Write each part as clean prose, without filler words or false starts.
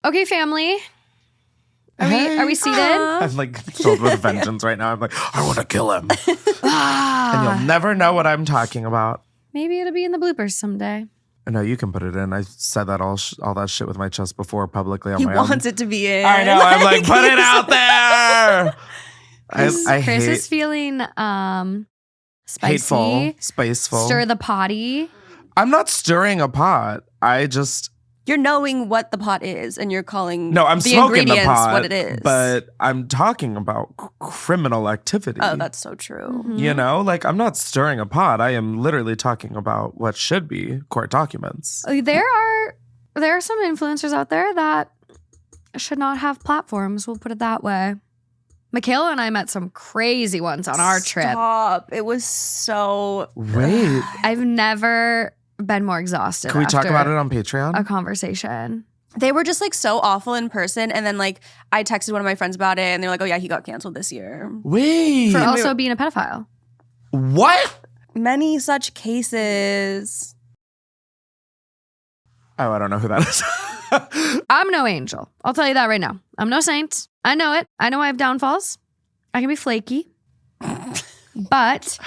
Okay, family. Are we seated? I'm like filled with vengeance right now. I'm like, I want to kill him. And you'll never know what I'm talking about. Maybe it'll be in the bloopers someday. No, you can put it in. I said that all that shit with my chest before publicly on He my own. wants it to be in. I know. I'm like, put it out there. I Chris hate is feeling spicy. hateful, spiceful. Stir the potty. I'm not stirring a pot. I just You're knowing what the pot is, and you're calling I'm the smoking the ingredients pot, what it is. but I'm talking about criminal activity. Oh, that's so true. Mm-hmm. You know, like I'm not stirring a pot. I am literally talking about what should be court documents. There are some influencers out there that should not have platforms. We'll put it that way. Michaela and I met some crazy ones on our trip. Stop. It was so... Wait, I've never been more exhausted. can we talk after about it on Patreon? a conversation? They were just like so awful in person. And then like I texted one of my friends about it and they were like, oh yeah, he got canceled this year. Wait, For also being a pedophile. what? Many such cases. Oh, I don't know who that is. I'm no angel. I'll tell you that right now. I'm no saint. I know it. I know I have downfalls. I can be flaky. But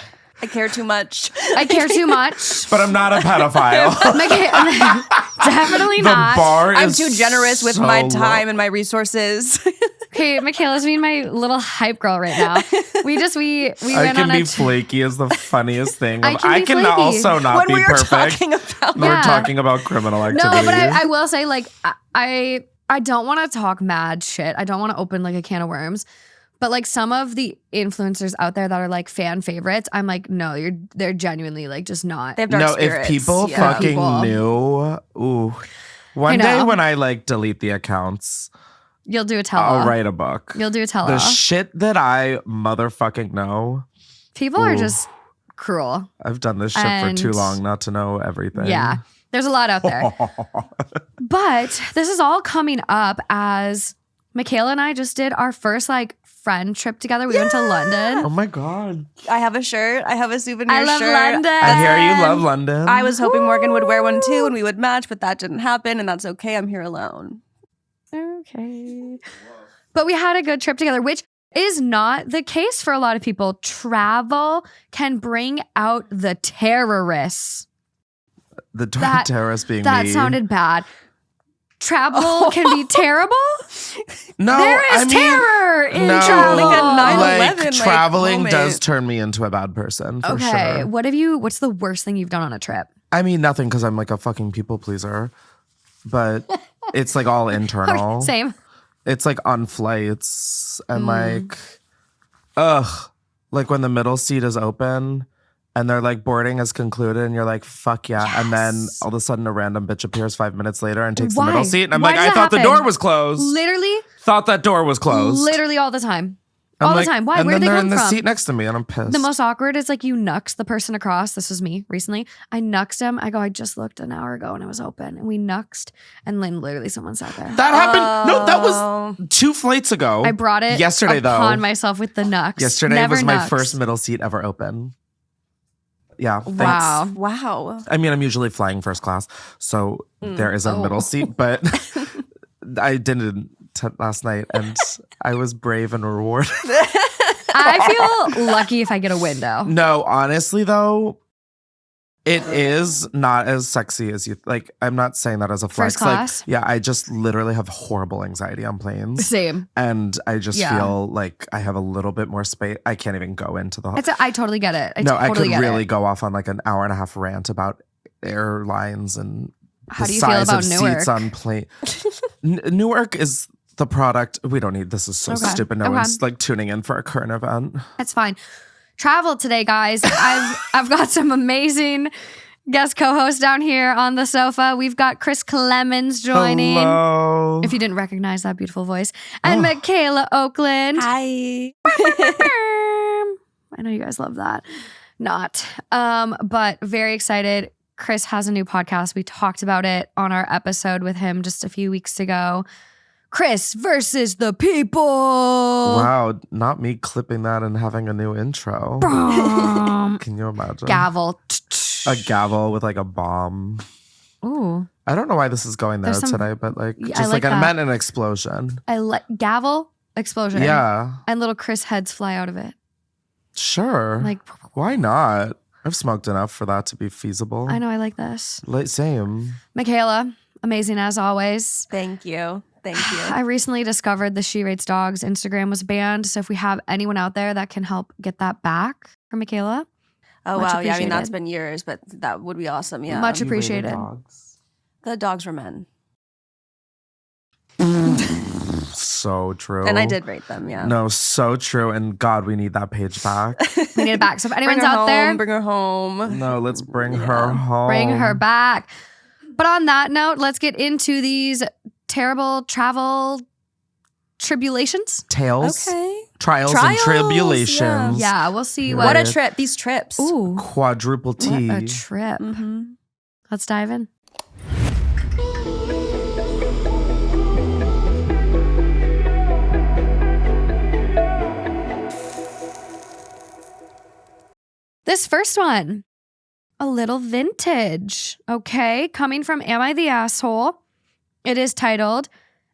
I care too much. I care too much. But I'm not a pedophile. Definitely The not. bar I'm is too generous with so my low. time and my resources. Okay, Michaela's being my little hype girl right now. We I went can on be a flaky is the funniest thing. I can be can flaky. also not when be we were perfect. talking about We're Yeah. talking about criminal activity. No, but I will say, like, I don't want to talk mad shit. I don't want to open like a can of worms. But like some of the influencers out there that are like fan favorites, I'm like, no, they're genuinely like just not. they have dark No, spirits. if people Yeah. fucking People. knew, ooh. One I day know. when I like delete the accounts, You'll do a tell. I'll write a book. You'll do a tell. The shit that I motherfucking know. People are Ooh. just cruel. I've done this shit for too And- long not to know everything. Yeah. There's a lot out there. But this is all coming up as Michaela and I just did our first like friend trip together. We went to London. Oh my God. I have a shirt. I have a souvenir I love shirt. London. I hear you love London. I was hoping Morgan would wear one too and we would match, but that didn't happen and that's okay. I'm here alone. Okay. But we had a good trip together, which is not the case for a lot of people. Travel can bring out the terrorists. the that- terrorist being That me. sounded bad. Travel can be terrible. No, There is I mean, terror in no, travel. Like a 9/11 like like, traveling moment. does turn me into a bad person for Okay. sure. What's the worst thing you've done on a trip? I mean, nothing because I'm like a fucking people pleaser, but it's like all internal. Same. It's like on flights and Mm. like when the middle seat is open and they're like boarding has concluded and you're like, fuck yeah. And then Yes. all of a sudden a random bitch appears 5 minutes later and takes Why? the middle seat. And I'm Why like, does I that thought the happen? door was closed. Literally Thought that door was closed. Literally all the time. I'm all like- the time. Why? And Where then do they they're come in the from? seat next to me and I'm pissed. The most awkward is like you nux the person across. This was me recently. I nuxed him. I go, I just looked an hour ago and it was open. And we nuxed and then literally someone sat there. That happened. No, that was Oh. 2 flights ago. I brought it yesterday upon though. myself with the nux. Yesterday Never was my nuxed. first middle seat ever open. Yeah. Thanks. Wow. Wow. I mean, I'm usually flying first class, so there is a Oh. middle seat, but I didn't last night, and I was brave and rewarded. I feel lucky if I get a window. No, honestly, though, it is not as sexy as you like. I'm not saying that as a flex. First class? Like, yeah, I just literally have horrible anxiety on planes, Same. and I just Yeah. feel like I have a little bit more space. I can't even go into the. I totally get it. I totally could get really it. go off on like an hour and a half rant about airlines and How the do you feel size about of Newark? seats on plane. Newark is the product. We don't need this. Is so Okay. stupid. No Okay. one's like tuning in for a current event. That's fine. Travel today, guys. I've got some amazing guest co-hosts down here on the sofa. We've got Chris Klemens joining. Hello. If you didn't recognize that beautiful voice. And Michaela Okland. Hi. I know you guys love that. Not. But very excited. Chris has a new podcast. We talked about it on our episode with him just a few weeks ago. Chris versus the people. Wow, not me clipping that and having a new intro. Can you imagine? Gavel. A gavel with like a bomb. Ooh. I don't know why this is going there There's some- today, but like Yeah, I just like like, I that. meant an explosion. I like gavel explosion. Yeah, And little Chris heads fly out of it. sure. Like, Why not? I've smoked enough for that to be feasible. I know I like this. Like, same. Michaela, amazing as always. Thank you. Thank you. I recently discovered the She Rates Dogs Instagram was banned. So if we have anyone out there that can help get that back for Michaela, Oh, much wow. Yeah, I mean, that's appreciated. been years, but that would be awesome. Yeah. Much You rated appreciated. dogs. The dogs were men. So true. And I did rate them, yeah. No, so true. And God, we need that page back. we need it back. So if anyone's Bring her out home, there, Bring her home. No, let's bring Yeah. her home. bring her back. But on that note, let's get into these terrible travel tribulations. Tales, Okay. trials, and Trials, tribulations. Yeah, we'll see Right. what. What a trip. These trips. Ooh, Quadruple T. what a trip. Mm-hmm. Let's dive in. This first one, a little vintage. Okay, coming from Am I the Asshole? It is titled,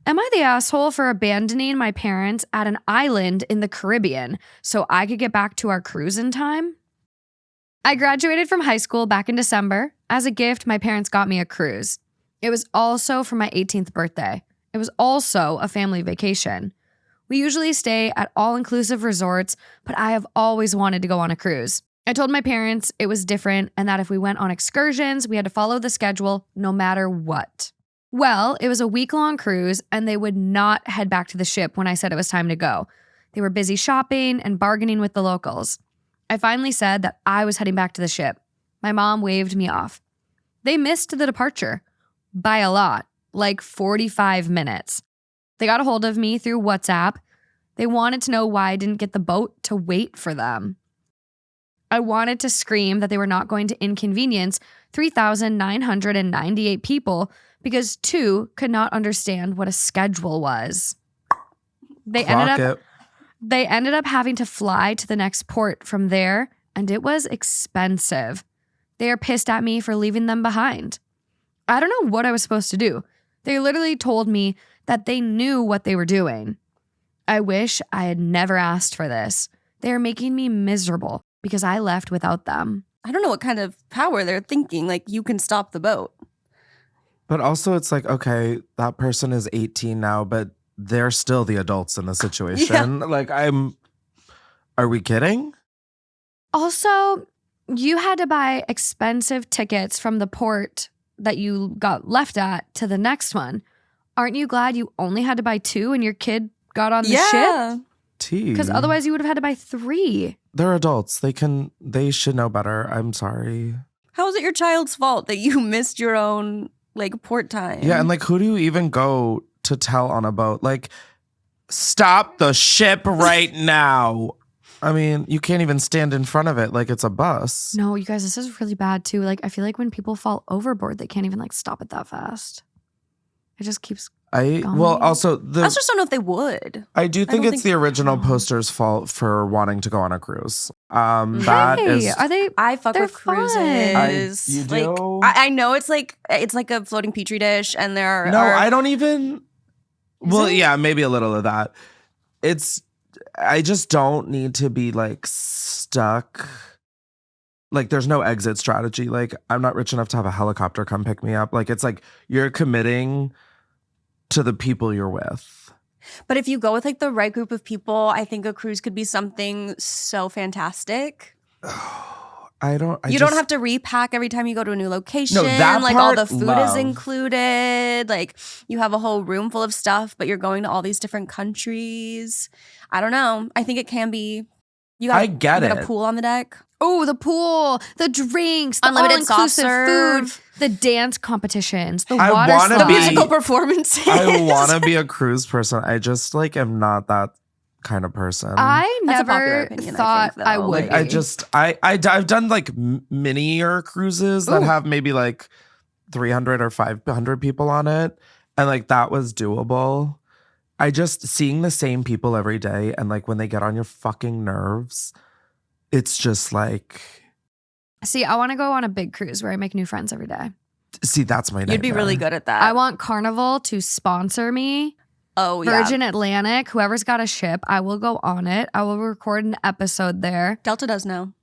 Am I the Asshole for abandoning my parents at an island in the Caribbean so I could get back to our cruise in time? I graduated from high school back in December. As a gift, my parents got me a cruise. It was also for my 18th birthday. It was also a family vacation. We usually stay at all-inclusive resorts, but I have always wanted to go on a cruise. I told my parents it was different and that if we went on excursions, we had to follow the schedule no matter what. Well, it was a week-long cruise and they would not head back to the ship when I said it was time to go. They were busy shopping and bargaining with the locals. I finally said that I was heading back to the ship. My mom waved me off. They missed the departure by a lot, like 45 minutes. They got a hold of me through WhatsApp. They wanted to know why I didn't get the boat to wait for them. I wanted to scream that they were not going to inconvenience 3,998 people because 2 could not understand what a schedule was. They ended up having to fly to the next port from there, and it was expensive. They are pissed at me for leaving them behind. I don't know what I was supposed to do. They literally told me that they knew what they were doing. I wish I had never asked for this. They are making me miserable because I left without them. I don't know what kind of power they're thinking. Like, you can stop the boat. But also, it's like, okay, that person is 18 now, but they're still the adults in the situation. Like, are we kidding? Also, you had to buy expensive tickets from the port that you got left at to the next one. Aren't you glad you only had to buy 2 and your kid got on the ship? T. Because otherwise you would have had to buy 3. They're adults. They should know better. I'm sorry. How is it your child's fault that you missed your own, like, port time? Yeah, and like, who do you even go to tell on a boat? Like, stop the ship right now. I mean, you can't even stand in front of it like it's a bus. No, you guys, this is really bad too. Like, I feel like when people fall overboard, they can't even like stop it that fast. It just keeps going. Also I just don't know if they would. I do think don't it's think- the original poster's fault for wanting to go on a cruise. That Hey, is are they? I fuck They're with fun. cruises. You Like, do? I know it's like a floating petri dish, and there No, are. I don't even. Well, it? yeah, maybe a little of that. I just don't need to be like stuck. Like, there's no exit strategy. Like, I'm not rich enough to have a helicopter come pick me up. Like, it's like you're committing to the people you're with. But if you go with like the right group of people, I think a cruise could be something so fantastic. You You don't have to repack every time you go to a new location. that like all the part, food love. is included. Like, you have a whole room full of stuff, but you're going to all these different countries. I don't know. I think it can be. I get you got it. a pool on the deck. Oh, the pool, the drinks, the Unlimited soft all-inclusive food, serve. the dance competitions, the I water wanna slides. be- Musical performances. I want to be a cruise person. I just like am not that kind of person. I That's a popular never opinion, I thought think, I though. would. Like, I've done like minier cruises that Ooh. have maybe like 300 or 500 people on it, and like that was doable. I just seeing the same people every day, and like when they get on your fucking nerves, it's just like See, I want to go on a big cruise where I make new friends every day. See, that's my nightmare. You'd be really good at that. I want Carnival to sponsor me. Oh, yeah. Virgin Atlantic, whoever's got a ship, I will go on it. I will record an episode there. Delta does now.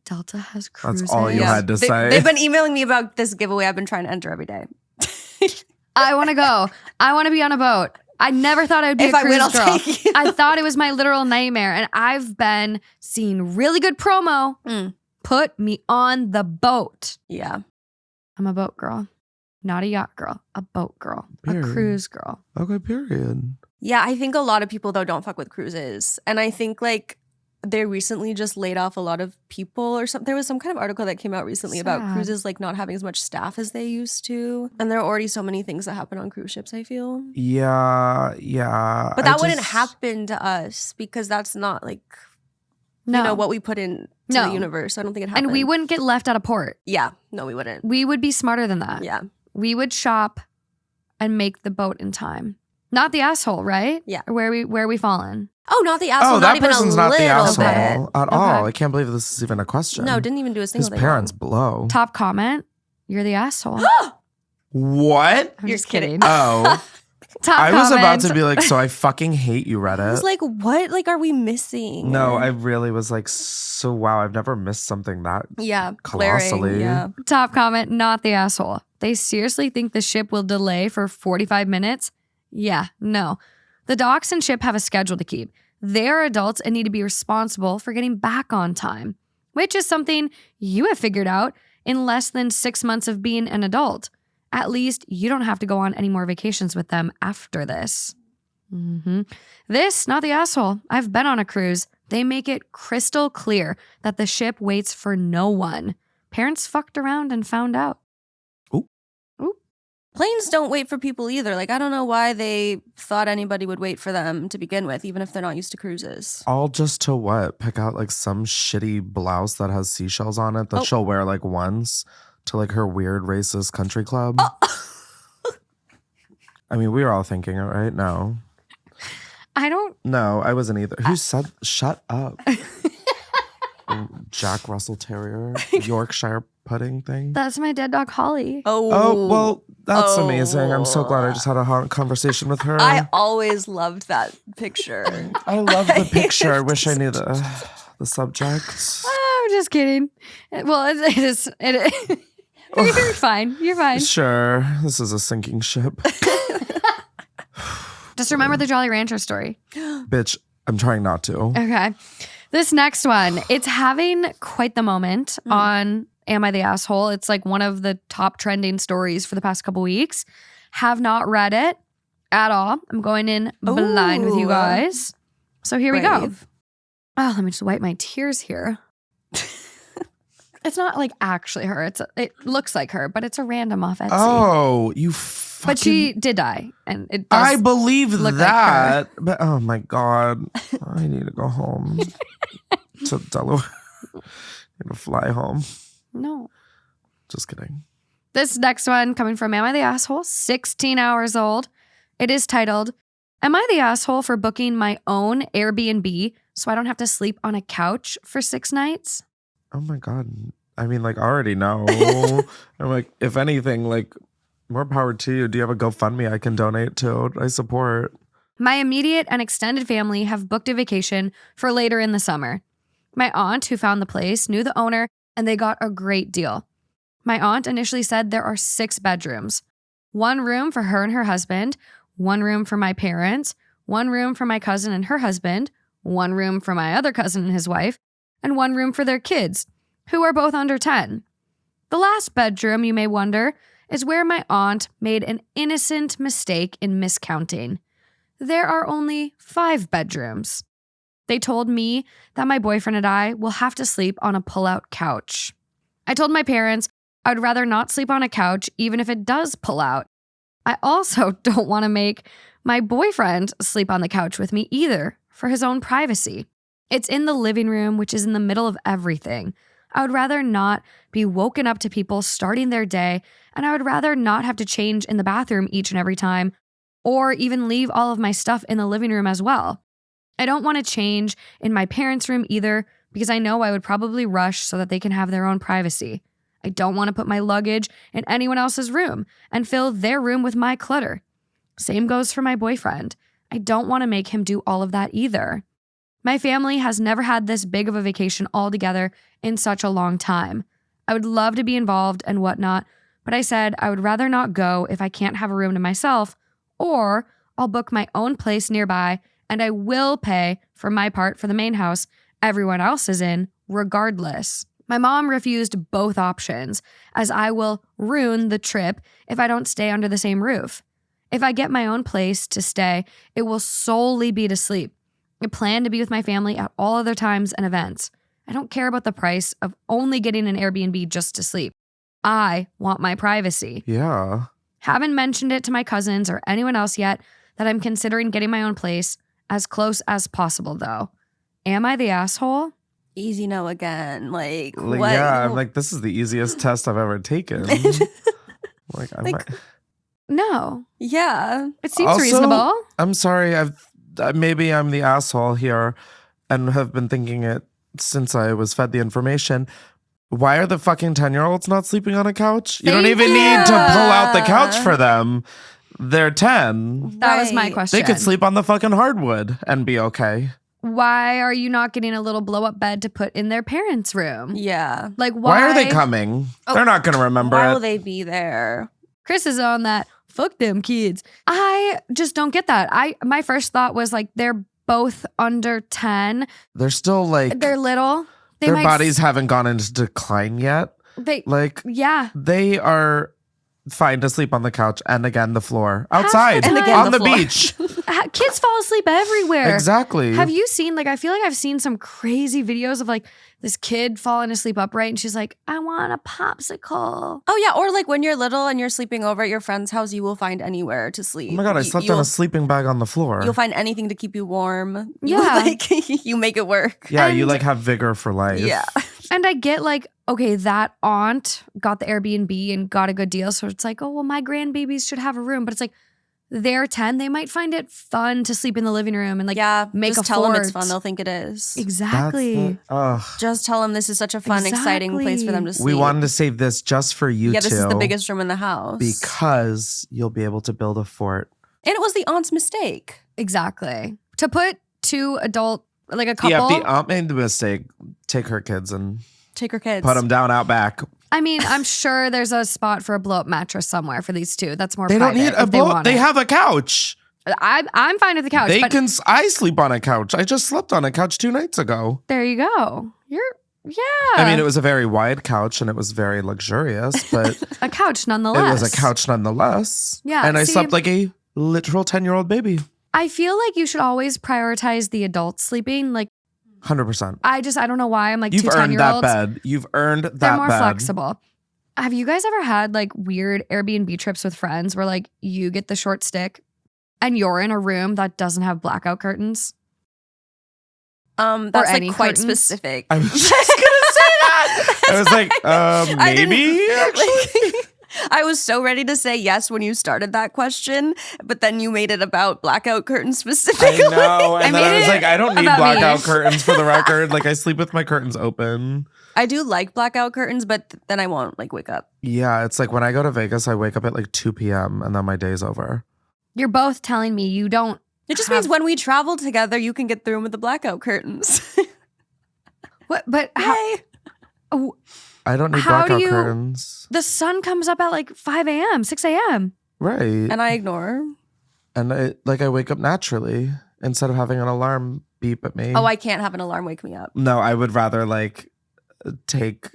Delta has cruises. That's all you had to say. They've been emailing me about this giveaway I've been trying to enter every day. I want to go. I want to be on a boat. I never thought I would be If a I cruise win, I'll girl. take you. I thought it was my literal nightmare, and I've been seeing really good promo. Put me on the boat. Yeah. I'm a boat girl, not a yacht girl. A boat girl, Period. a cruise girl. Okay, period. Yeah, I think a lot of people, though, don't fuck with cruises. And I think, like, they recently just laid off a lot of people or something. There was some kind of article that came out recently about Sad. cruises, like, not having as much staff as they used to. And there are already so many things that happen on cruise ships, I feel. Yeah. But that wouldn't happen to us because that's not, like, No, you know, what we put in to the universe. I don't think it happened. and we wouldn't get left at a port. Yeah. No, we wouldn't. We would be smarter than that. Yeah. We would shop and make the boat in time. Not the asshole, right? Yeah. Or where we fallen? Oh, not the asshole. Oh, not that even person's a not little the asshole bit. at all. Okay. I can't believe this is even a question. No, didn't even do a single His thing. parents blow. Top comment: you're the asshole. What? I'm You're just kidding. Oh. Top I was about comment. to be like, so I fucking hate you, Reddit. I was like, what? Like, are we missing? No, I really was like, so wow, I've never missed something that Yeah. colossally. Glaring, yeah. Top comment: not the asshole. They seriously think the ship will delay for 45 minutes? Yeah, no. The docks and ship have a schedule to keep. They are adults and need to be responsible for getting back on time, which is something you have figured out in less than 6 months of being an adult. At least you don't have to go on any more vacations with them after this. This, not the asshole. I've been on a cruise. They make it crystal clear that the ship waits for no one. Parents fucked around and found out. Planes don't wait for people either. Like, I don't know why they thought anybody would wait for them to begin with, even if they're not used to cruises. All just to what? Pick out like some shitty blouse that has seashells on it that she'll wear like once to like her weird racist country club. I mean, we were all thinking it, right? No, I wasn't either. Who said, shut up? Jack Russell Terrier, Yorkshire pudding thing. That's my dead dog, Holly. Oh, well, that's amazing. I'm so glad I just had a conversation with her. I always loved that picture. I love the picture. I wish I knew the subject. I'm just kidding. Well, it is. You're fine. You're fine. Sure, this is a sinking ship. Just remember the Jolly Rancher story. Bitch, I'm trying not to. Okay. This next one, it's having quite the moment on Am I the Asshole? It's like one of the top trending stories for the past couple weeks. Have not read it at all. I'm going in blind with you guys. So here we go. Brave. Oh, let me just wipe my tears here. It's not like actually her. It looks like her, but it's a random off Etsy. Oh, you fucking... But she did die, and it does I believe look that. But oh my God. I need to go home to Delaware. I need to fly home. No. Just kidding. This next one coming from Am I the Asshole? 16 hours old. It is titled, Am I the Asshole for booking my own Airbnb so I don't have to sleep on a couch for 6 nights? Oh my God. I mean, like, I already know. I'm like, if anything, like, more power to you. Do you have a GoFundMe I can donate to? I support. My immediate and extended family have booked a vacation for later in the summer. My aunt, who found the place, knew the owner, and they got a great deal. My aunt initially said there are 6 bedrooms. 1 room for her and her husband, 1 room for my parents, 1 room for my cousin and her husband, 1 room for my other cousin and his wife, and 1 room for their kids, who are both under 10. The last bedroom, you may wonder, is where my aunt made an innocent mistake in miscounting. There are only 5 bedrooms. They told me that my boyfriend and I will have to sleep on a pull-out couch. I told my parents I would rather not sleep on a couch even if it does pull out. I also don't want to make my boyfriend sleep on the couch with me either, for his own privacy. It's in the living room, which is in the middle of everything. I would rather not be woken up to people starting their day, and I would rather not have to change in the bathroom each and every time, or even leave all of my stuff in the living room as well. I don't want to change in my parents' room either, because I know I would probably rush so that they can have their own privacy. I don't want to put my luggage in anyone else's room and fill their room with my clutter. Same goes for my boyfriend. I don't want to make him do all of that either. My family has never had this big of a vacation all together in such a long time. I would love to be involved and whatnot, but I said I would rather not go if I can't have a room to myself, or I'll book my own place nearby and I will pay for my part for the main house everyone else is in, regardless. My mom refused both options, as I will ruin the trip if I don't stay under the same roof. If I get my own place to stay, it will solely be to sleep. I plan to be with my family at all other times and events. I don't care about the price of only getting an Airbnb just to sleep. I want my privacy. Yeah. Haven't mentioned it to my cousins or anyone else yet that I'm considering getting my own place, as close as possible though. Am I the asshole? Easy no again. Like Like, what? yeah, I'm like, this is the easiest test I've ever taken. I'm Like, like, No. yeah. It seems Also, reasonable. I'm sorry. Maybe I'm the asshole here and have been thinking it since I was fed the information. Why are the fucking 10-year-olds not sleeping on a couch? You don't Thank even need to pull out the you. couch for them. They're 10. That was my Right. question. They could sleep on the fucking hardwood and be okay. Why are you not getting a little blow up bed to put in their parents' room? Yeah. Like, Why are they coming? Oh, They're not going to remember Why it. will they be there? Chris is on that. Fuck them kids. I just don't get that. My first thought was like, they're both under 10. They're still like, They're little. They their might bodies haven't gone into decline yet. They Like, yeah. they are fine to sleep on the couch and again the floor outside And again on the the floor. beach. Kids fall asleep everywhere. Exactly. Have you seen, like, I feel like I've seen some crazy videos of like this kid falling asleep upright and she's like, I want a popsicle. Oh yeah, or like when you're little and you're sleeping over at your friend's house, you will find anywhere to sleep. Oh my god, I slept on a sleeping bag on the floor. You'll find anything to keep you warm. Yeah. You make it work. Yeah, you And- like have vigor for life. Yeah. And I get like, okay, that aunt got the Airbnb and got a good deal. So it's like, oh, well, my grandbabies should have a room. But it's like, they're 10. They might find it fun to sleep in the living room and like Yeah, make just a tell them it's fort. fun. They'll think it is. Exactly. Ugh. Just tell them this is such a fun, exciting place for them to sleep. We wanted to save this just for you Yeah, two. this is the biggest room in the house. Because you'll be able to build a fort. And it was the aunt's mistake. Exactly. To put two adult, like a couple. Yeah, if the aunt made the mistake, take her kids and Take her kids. put them down out back. I mean, I'm sure there's a spot for a blow up mattress somewhere for these two. That's more They don't private need a if they boat. want They it. have a couch. I'm fine with the couch. They but can. I sleep on a couch. I just slept on a couch 2 nights ago. there you go. Yeah. I mean, it was a very wide couch and it was very luxurious, but a couch it nonetheless. was a couch nonetheless. Yeah, And I see- slept like a literal 10-year-old baby. I feel like you should always prioritize the adults sleeping. Like, 100%. I don't know why I'm like You've two earned that 10-year-olds. bed. You've earned that They're more bed. flexible. Have you guys ever had like weird Airbnb trips with friends where like you get the short stick and you're in a room that doesn't have blackout curtains? That's any like quite curtains? specific. I was just going to say that. I was like, I didn't- maybe actually. I was so ready to say yes when you started that question, but then you made it about blackout curtains specifically. I know. And then made I was it like, I don't need about me. blackout curtains for the record. Like, I sleep with my curtains open. I do like blackout curtains, but then I won't like wake up. Yeah, it's like when I go to Vegas, I wake up at like 2 p.m. and then my day's over. You're both telling me you don't. It just have- means when we travel together, you can get the room with the blackout curtains. What? But how? Yay. Oh, I don't need How do blackout you- curtains. the sun comes up at like 5 a.m., 6 a.m. Right. And I ignore. And I wake up naturally instead of having an alarm beep at me. Oh, I can't have an alarm wake me up. No, I would rather like take.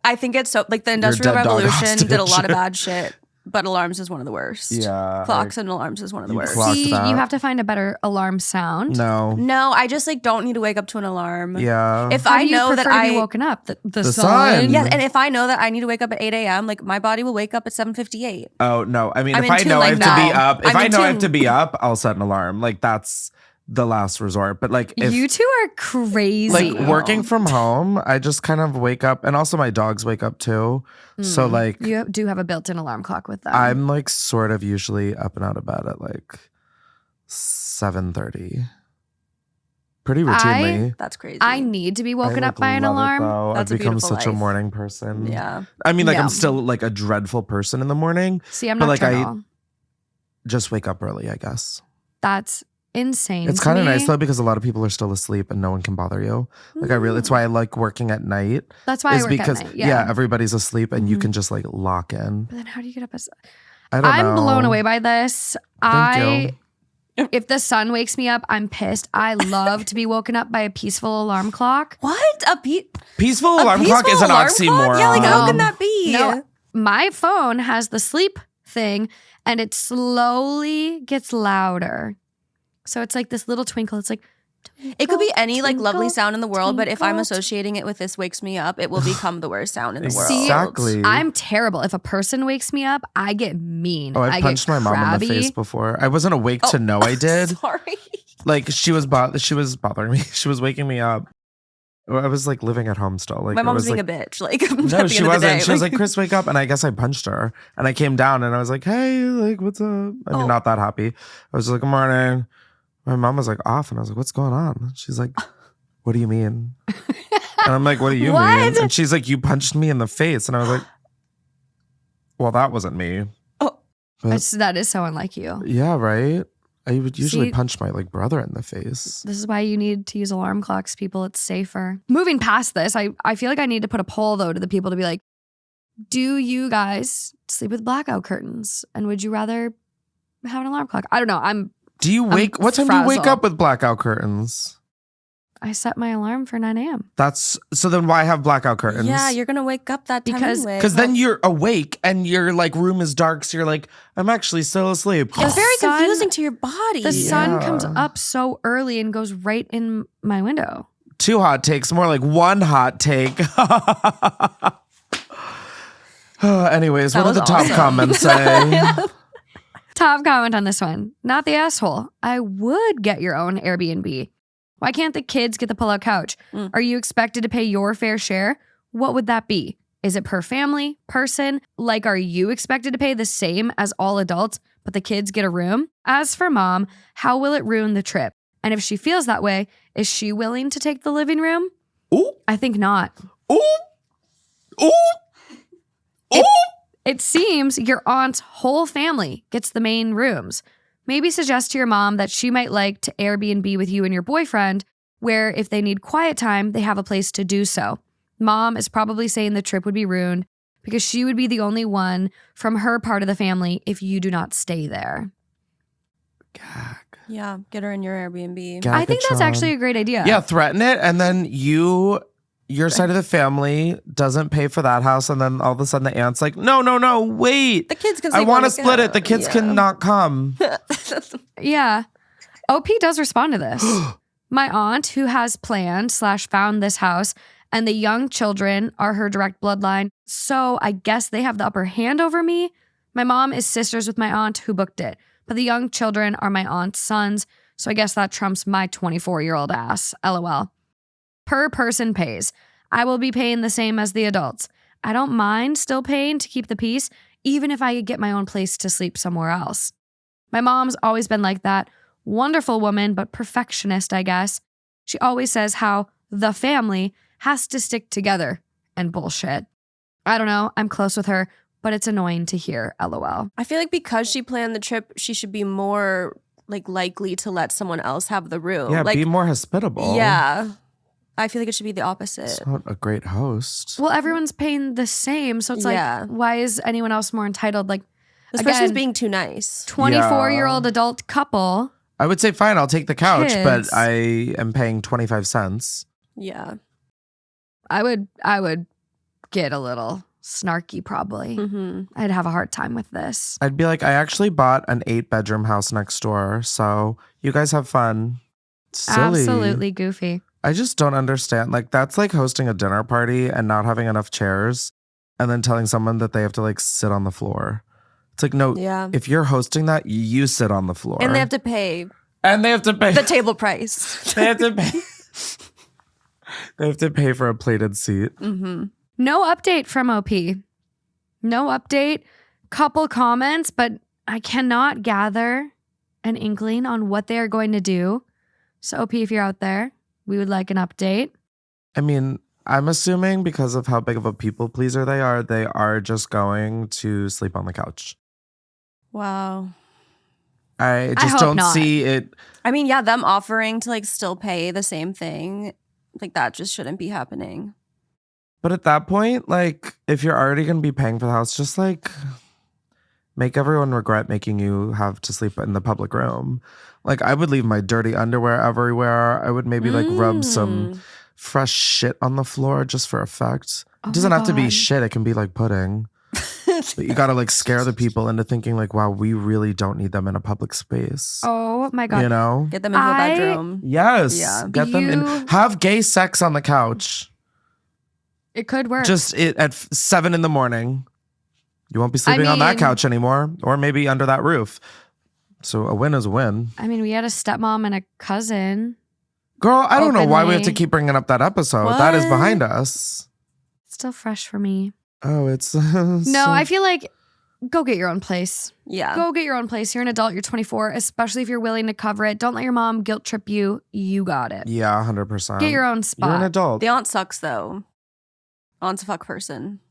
I think it's so like the Industrial dead dog Revolution did a lot hostage. of bad shit, but alarms is one of the worst. Yeah. Clocks and alarms is one of the You worst. clocked See, that. you have to find a better alarm sound. No. No, I just like don't need to wake up to an alarm. Yeah. If How I do you know that prefer to be I woken up? The The sun. sun. yes, and if I know that I need to wake up at 8 a.m., like my body will wake up at 7:58. Oh no. I mean, I'm if in I tune know I like have to be that. up, if I'm I in know I have tune. to be up, I'll set an alarm. Like that's the last resort. But like if You two are crazy. like working from home, I just kind of wake up, and also my dogs wake up too. So like You do have a built-in alarm clock with them. I'm like sort of usually up and out of bed at like 7:30. pretty routinely. That's crazy. I need to be woken up by an love it, alarm. though. That's I've a become beautiful such a life. morning person. Yeah. I mean, like Yeah. I'm still like a dreadful person in the morning. See, I'm But, like, nocturnal. Just wake up early, I guess. That's insane. It's to kind of me. nice though because a lot of people are still asleep and no one can bother you. Like it's why I like working at night. That's why I is work because at night. Yeah. everybody's asleep and you Mhm. can just like lock in. But then how do you get up? I don't know. I'm blown away by this. Thank you. If the sun wakes me up, I'm pissed. I love to be woken up by a peaceful alarm clock. What? Peaceful A alarm clock peaceful is an alarm oxymoron. clock? Yeah, like how No. can that be? No, my phone has the sleep thing and it slowly gets louder. So it's like this little twinkle. It's like, It could be any like lovely twinkle, sound in the world, but if I'm twinkle, associating it with this wakes me up, it will become the worst sound in the world. See, Exactly. I'm terrible. If a person wakes me up, I get mean. Oh, I I've punched get my mom in the crabby. face before. I wasn't awake to know I did. Sorry. Like she was bothering me. She was waking me up. I was like living at home still. Like My I mom's was being like, a bitch. Like no, at the she end of the day. wasn't. She was like, Chris, wake up. And I guess I punched her. And I came down and I was like, hey, like, what's up? I mean, not that happy. I was like, good morning. My mom was like off. And I was like, what's going on? She's like, what do you mean? And I'm like, what do you What? mean? And she's like, you punched me in the face. And I was like, well, that wasn't me. Oh. But, That is so unlike you. yeah, right? I would usually See- punch my like brother in the face. This is why you need to use alarm clocks, people. It's safer. Moving past this, I feel like I need to put a poll, though, to the people to be like, do you guys sleep with blackout curtains? And would you rather have an alarm clock? I don't know. Do you wake? What time do you wake frazzled. up with blackout curtains? I set my alarm for 9 a.m. That's so. Then why have blackout curtains? Yeah, you're gonna wake up that time Because- anyway. Because then you're awake and your like room is dark, so you're like, I'm actually still asleep. it's very sun- confusing to your body. The sun comes Yeah. up so early and goes right in my window. 2 hot takes, more like 1 hot take. Anyways, That what do the was top awesome. comments say? Top comment on this one. Not the asshole. I would get your own Airbnb. Why can't the kids get the pull-out couch? Mm. Are you expected to pay your fair share? What would that be? Is it per family, person? Like, are you expected to pay the same as all adults, but the kids get a room? As for mom, how will it ruin the trip? And if she feels that way, is she willing to take the living room? Ooh, I think not. ooh, ooh, ooh. It seems your aunt's whole family gets the main rooms. Maybe suggest to your mom that she might like to Airbnb with you and your boyfriend, where if they need quiet time, they have a place to do so. Mom is probably saying the trip would be ruined because she would be the only one from her part of the family if you do not stay there. Gag. Yeah, get her in your Airbnb. Gag I think that's Gatron. actually a great idea. Yeah, threaten it, and then your side of the family doesn't pay for that house, and then all of a sudden the aunt's like, no, wait. The kids can I sleep want to on split the it. The kids couch. cannot come. Yeah. OP does respond to this. My aunt, who has planned/found this house, and the young children are her direct bloodline, so I guess they have the upper hand over me. My mom is sisters with my aunt who booked it, but the young children are my aunt's sons, so I guess that trumps my 24-year-old ass. LOL. Per person pays. I will be paying the same as the adults. I don't mind still paying to keep the peace, even if I could get my own place to sleep somewhere else. My mom's always been like that. Wonderful woman, but perfectionist, I guess. She always says how the family has to stick together and bullshit. I don't know. I'm close with her, but it's annoying to hear. LOL. I feel like because she planned the trip, she should be more like likely to let someone else have the room. Yeah, like, be more hospitable. yeah. I feel like it should be the opposite. It's not a great host. Well, everyone's paying the same, so it's Yeah. like, why is anyone else more entitled? Like, This again, person's being too nice. 24-year-old adult couple. I would say, fine, I'll take the couch, Kids. but I am paying 25 cents. Yeah. I would get a little snarky probably. Mm-hmm. I'd have a hard time with this. I'd be like, I actually bought an 8-bedroom house next door, so you guys have fun. Silly. Absolutely goofy. I just don't understand. Like, that's like hosting a dinner party and not having enough chairs and then telling someone that they have to like sit on the floor. It's like, no, Yeah. if you're hosting that, you sit on the floor. And they have to pay And they have to pay. the table price. They have to pay. They have to pay for a plated seat. Mm-hmm. No update from OP. No update. Couple comments, but I cannot gather an inkling on what they are going to do. So OP, if you're out there, We would like an update. I mean, I'm assuming because of how big of a people pleaser they are just going to sleep on the couch. Wow. I I just hope don't not. see it. I mean, yeah, them offering to like still pay the same thing, like that just shouldn't be happening. But at that point, like, if you're already going to be paying for the house, just like make everyone regret making you have to sleep in the public room. Like, I would leave my dirty underwear everywhere. I would maybe like rub some fresh shit on the floor just for effect. Oh It doesn't my have to be God. shit. It can be like pudding. But you got to like scare the people into thinking like, wow, we really don't need them in a public space. Oh my God. You know? Get them into a bedroom. Yes. Yeah. Get them in. Have gay sex on the couch. It could work. Just at 7 a.m. You won't be sleeping on that mean- couch anymore, or maybe under that roof. So a win is a win. I mean, we had a stepmom and a cousin. Girl, I don't know why we have to Openly. keep bringing up that episode. That is What? behind us. Still fresh for me. Oh, it's No, I feel like go get your own place. Yeah. Go get your own place. You're an adult. You're 24, especially if you're willing to cover it. Don't let your mom guilt trip you. You got it. Yeah, 100%. Get your own spot. You're an adult. The aunt sucks though. Aunt's a fuck person.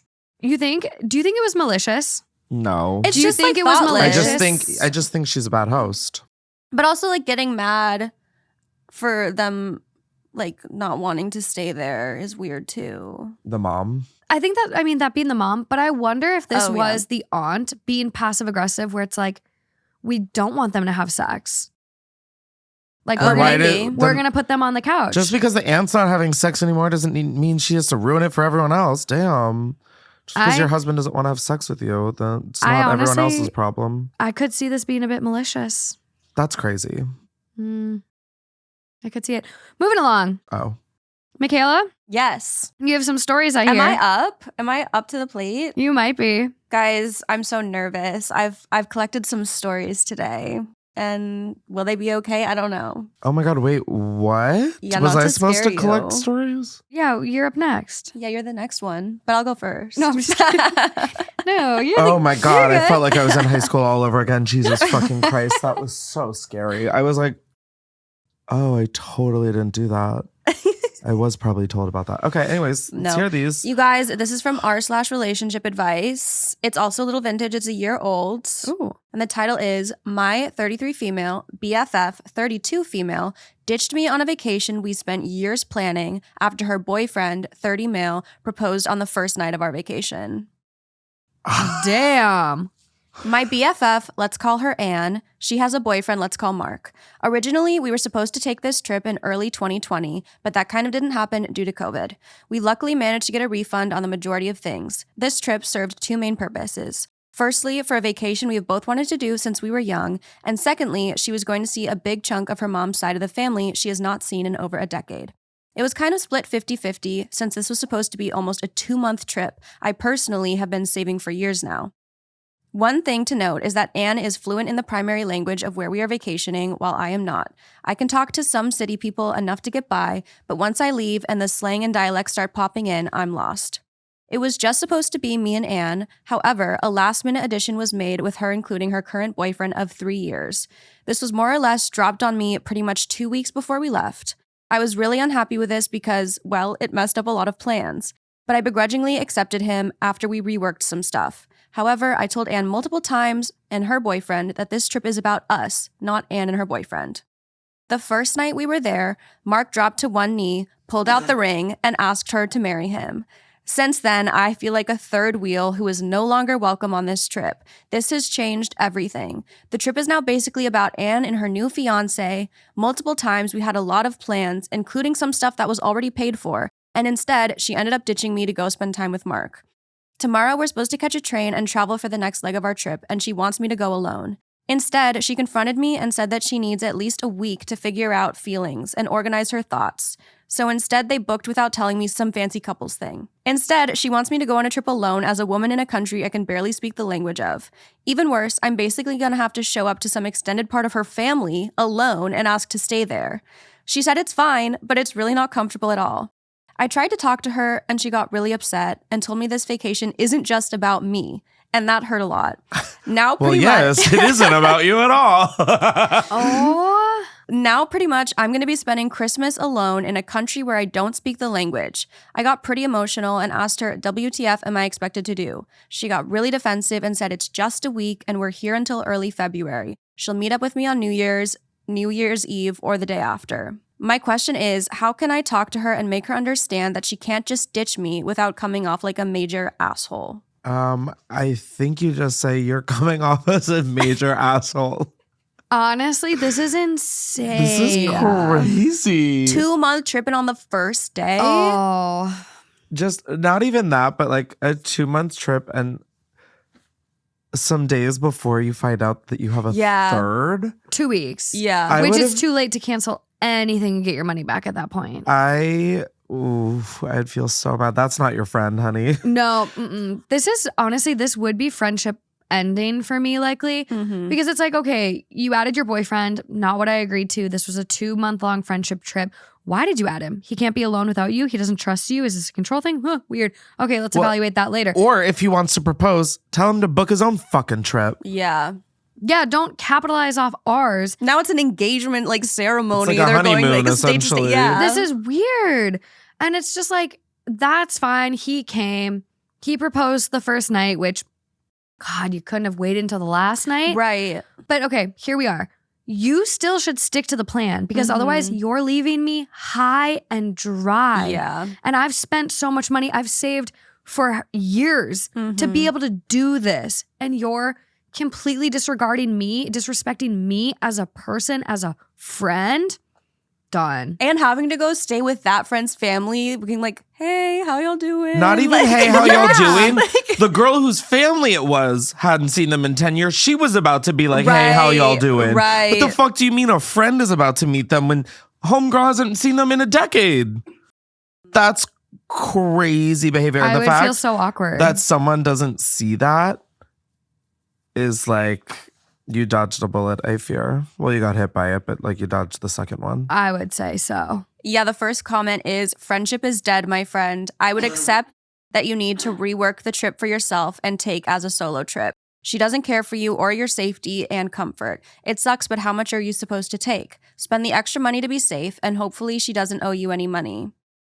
Do you think it was malicious? No. It's Do you just think like it was thoughtless. I just think she's a bad host. But also like getting mad for them like not wanting to stay there is weird too. The mom. I think that being the mom, but I wonder if this Oh, yeah. was the aunt being passive aggressive where it's like, we don't want them to have sex. Like, Oh, we're Why maybe. did- we're then- gonna put them on the couch. Just because the aunt's not having sex anymore doesn't mean she has to ruin it for everyone else. Damn. Just because I- your husband doesn't want to have sex with you, that's I not everyone honestly- else's problem. I could see this being a bit malicious. That's crazy. I could see it. Moving along. Oh. Michaela, Yes. you have some stories I hear. Am I up? Am I up to the plate? You might be. Guys, I'm so nervous. I've collected some stories today. And will they be okay? I don't know. Oh my God, wait, what? Yeah, Was not I to supposed to scare collect you. stories? Yeah, you're up next. Yeah, you're the next one, but I'll go first. No, I'm just kidding. No, you're Oh my God, I good. felt like I was in high school all over again. Jesus fucking Christ, that was so scary. I was like, oh, I totally didn't do that. I was probably told about that. Okay, anyways, let's No. hear these. You guys, this is from r/relationship advice. It's also a little vintage. It's a year old. Ooh. And the title is My 33 Female BFF 32 Female Ditched Me on a Vacation We Spent Years Planning After Her Boyfriend 30 Male Proposed on the First Night of Our Vacation. Damn. My BFF, let's call her Anne. She has a boyfriend, let's call Mark. Originally, we were supposed to take this trip in early 2020, but that kind of didn't happen due to COVID. We luckily managed to get a refund on the majority of things. This trip served two main purposes. Firstly, for a vacation we have both wanted to do since we were young, and secondly, she was going to see a big chunk of her mom's side of the family she has not seen in over a decade. It was kind of split 50-50 since this was supposed to be almost a 2-month trip I personally have been saving for years now. One thing to note is that Anne is fluent in the primary language of where we are vacationing, while I am not. I can talk to some city people enough to get by, but once I leave and the slang and dialects start popping in, I'm lost. It was just supposed to be me and Anne. However, a last-minute addition was made with her including her current boyfriend of 3 years. This was more or less dropped on me pretty much 2 weeks before we left. I was really unhappy with this because, well, it messed up a lot of plans. But I begrudgingly accepted him after we reworked some stuff. However, I told Anne multiple times and her boyfriend that this trip is about us, not Anne and her boyfriend. The first night we were there, Mark dropped to one knee, pulled out the ring, and asked her to marry him. Since then, I feel like a third wheel who is no longer welcome on this trip. This has changed everything. The trip is now basically about Anne and her new fiancé. Multiple times we had a lot of plans, including some stuff that was already paid for, and instead, she ended up ditching me to go spend time with Mark. Tomorrow, we're supposed to catch a train and travel for the next leg of our trip, and she wants me to go alone. Instead, she confronted me and said that she needs at least a week to figure out feelings and organize her thoughts. So instead, they booked without telling me some fancy couples thing. Instead, she wants me to go on a trip alone as a woman in a country I can barely speak the language of. Even worse, I'm basically gonna have to show up to some extended part of her family alone and ask to stay there. She said it's fine, but it's really not comfortable at all. I tried to talk to her, and she got really upset and told me this vacation isn't just about me, and that hurt a lot. Now, Well, pretty yes, much. it isn't about you at all. Oh. Now, pretty much, I'm going to be spending Christmas alone in a country where I don't speak the language. I got pretty emotional and asked her, WTF am I expected to do? She got really defensive and said it's just a week and we're here until early February. She'll meet up with me on New Year's Eve, or the day after. My question is, how can I talk to her and make her understand that she can't just ditch me without coming off like a major asshole? I think you just say you're coming off as a major asshole. Honestly, this is insane. This is crazy. 2-month tripping on the first day. Oh. Just not even that, but like a 2-month trip and some days before you find out that you have a third. 2 weeks. Yeah. Which is too late to cancel anything and get your money back at that point. I'd feel so bad. That's not your friend, honey. No. This is, honestly, this would be friendship ending for me likely because it's like, okay, you added your boyfriend, not what I agreed to. This was a 2-month-long friendship trip. Why did you add him? He can't be alone without you. He doesn't trust you. Is this a control thing? Huh, weird. Okay, let's evaluate that later. Or if he wants to propose, tell him to book his own fucking trip. Yeah. Yeah, don't capitalize off ours. Now it's an engagement like ceremony. It's like a They're going honeymoon, like state to state. essentially. Yeah. This is weird. And it's just like, that's fine. He came. He proposed the first night, which, God, you couldn't have waited until the last night. Right. But okay, here we are. You still should stick to the plan because otherwise you're leaving me high and dry. Yeah. And I've spent so much money. I've saved for years to be able to do this. And you're completely disregarding me, disrespecting me as a person, as a friend. Done. And having to go stay with that friend's family, being like, hey, how y'all doing? Not even, hey, how y'all doing? The girl whose family it was hadn't seen them in 10 years. She was about to be like, hey, how y'all doing? Right. What the fuck do you mean a friend is about to meet them when homegirl hasn't seen them in a decade? That's crazy behavior. I the would fact feel so awkward. that someone doesn't see that is like, you dodged a bullet, I fear. Well, you got hit by it, but like you dodged the second one. I would say so. Yeah, the first comment is, friendship is dead, my friend. I would accept that you need to rework the trip for yourself and take as a solo trip. She doesn't care for you or your safety and comfort. It sucks, but how much are you supposed to take? Spend the extra money to be safe, and hopefully she doesn't owe you any money.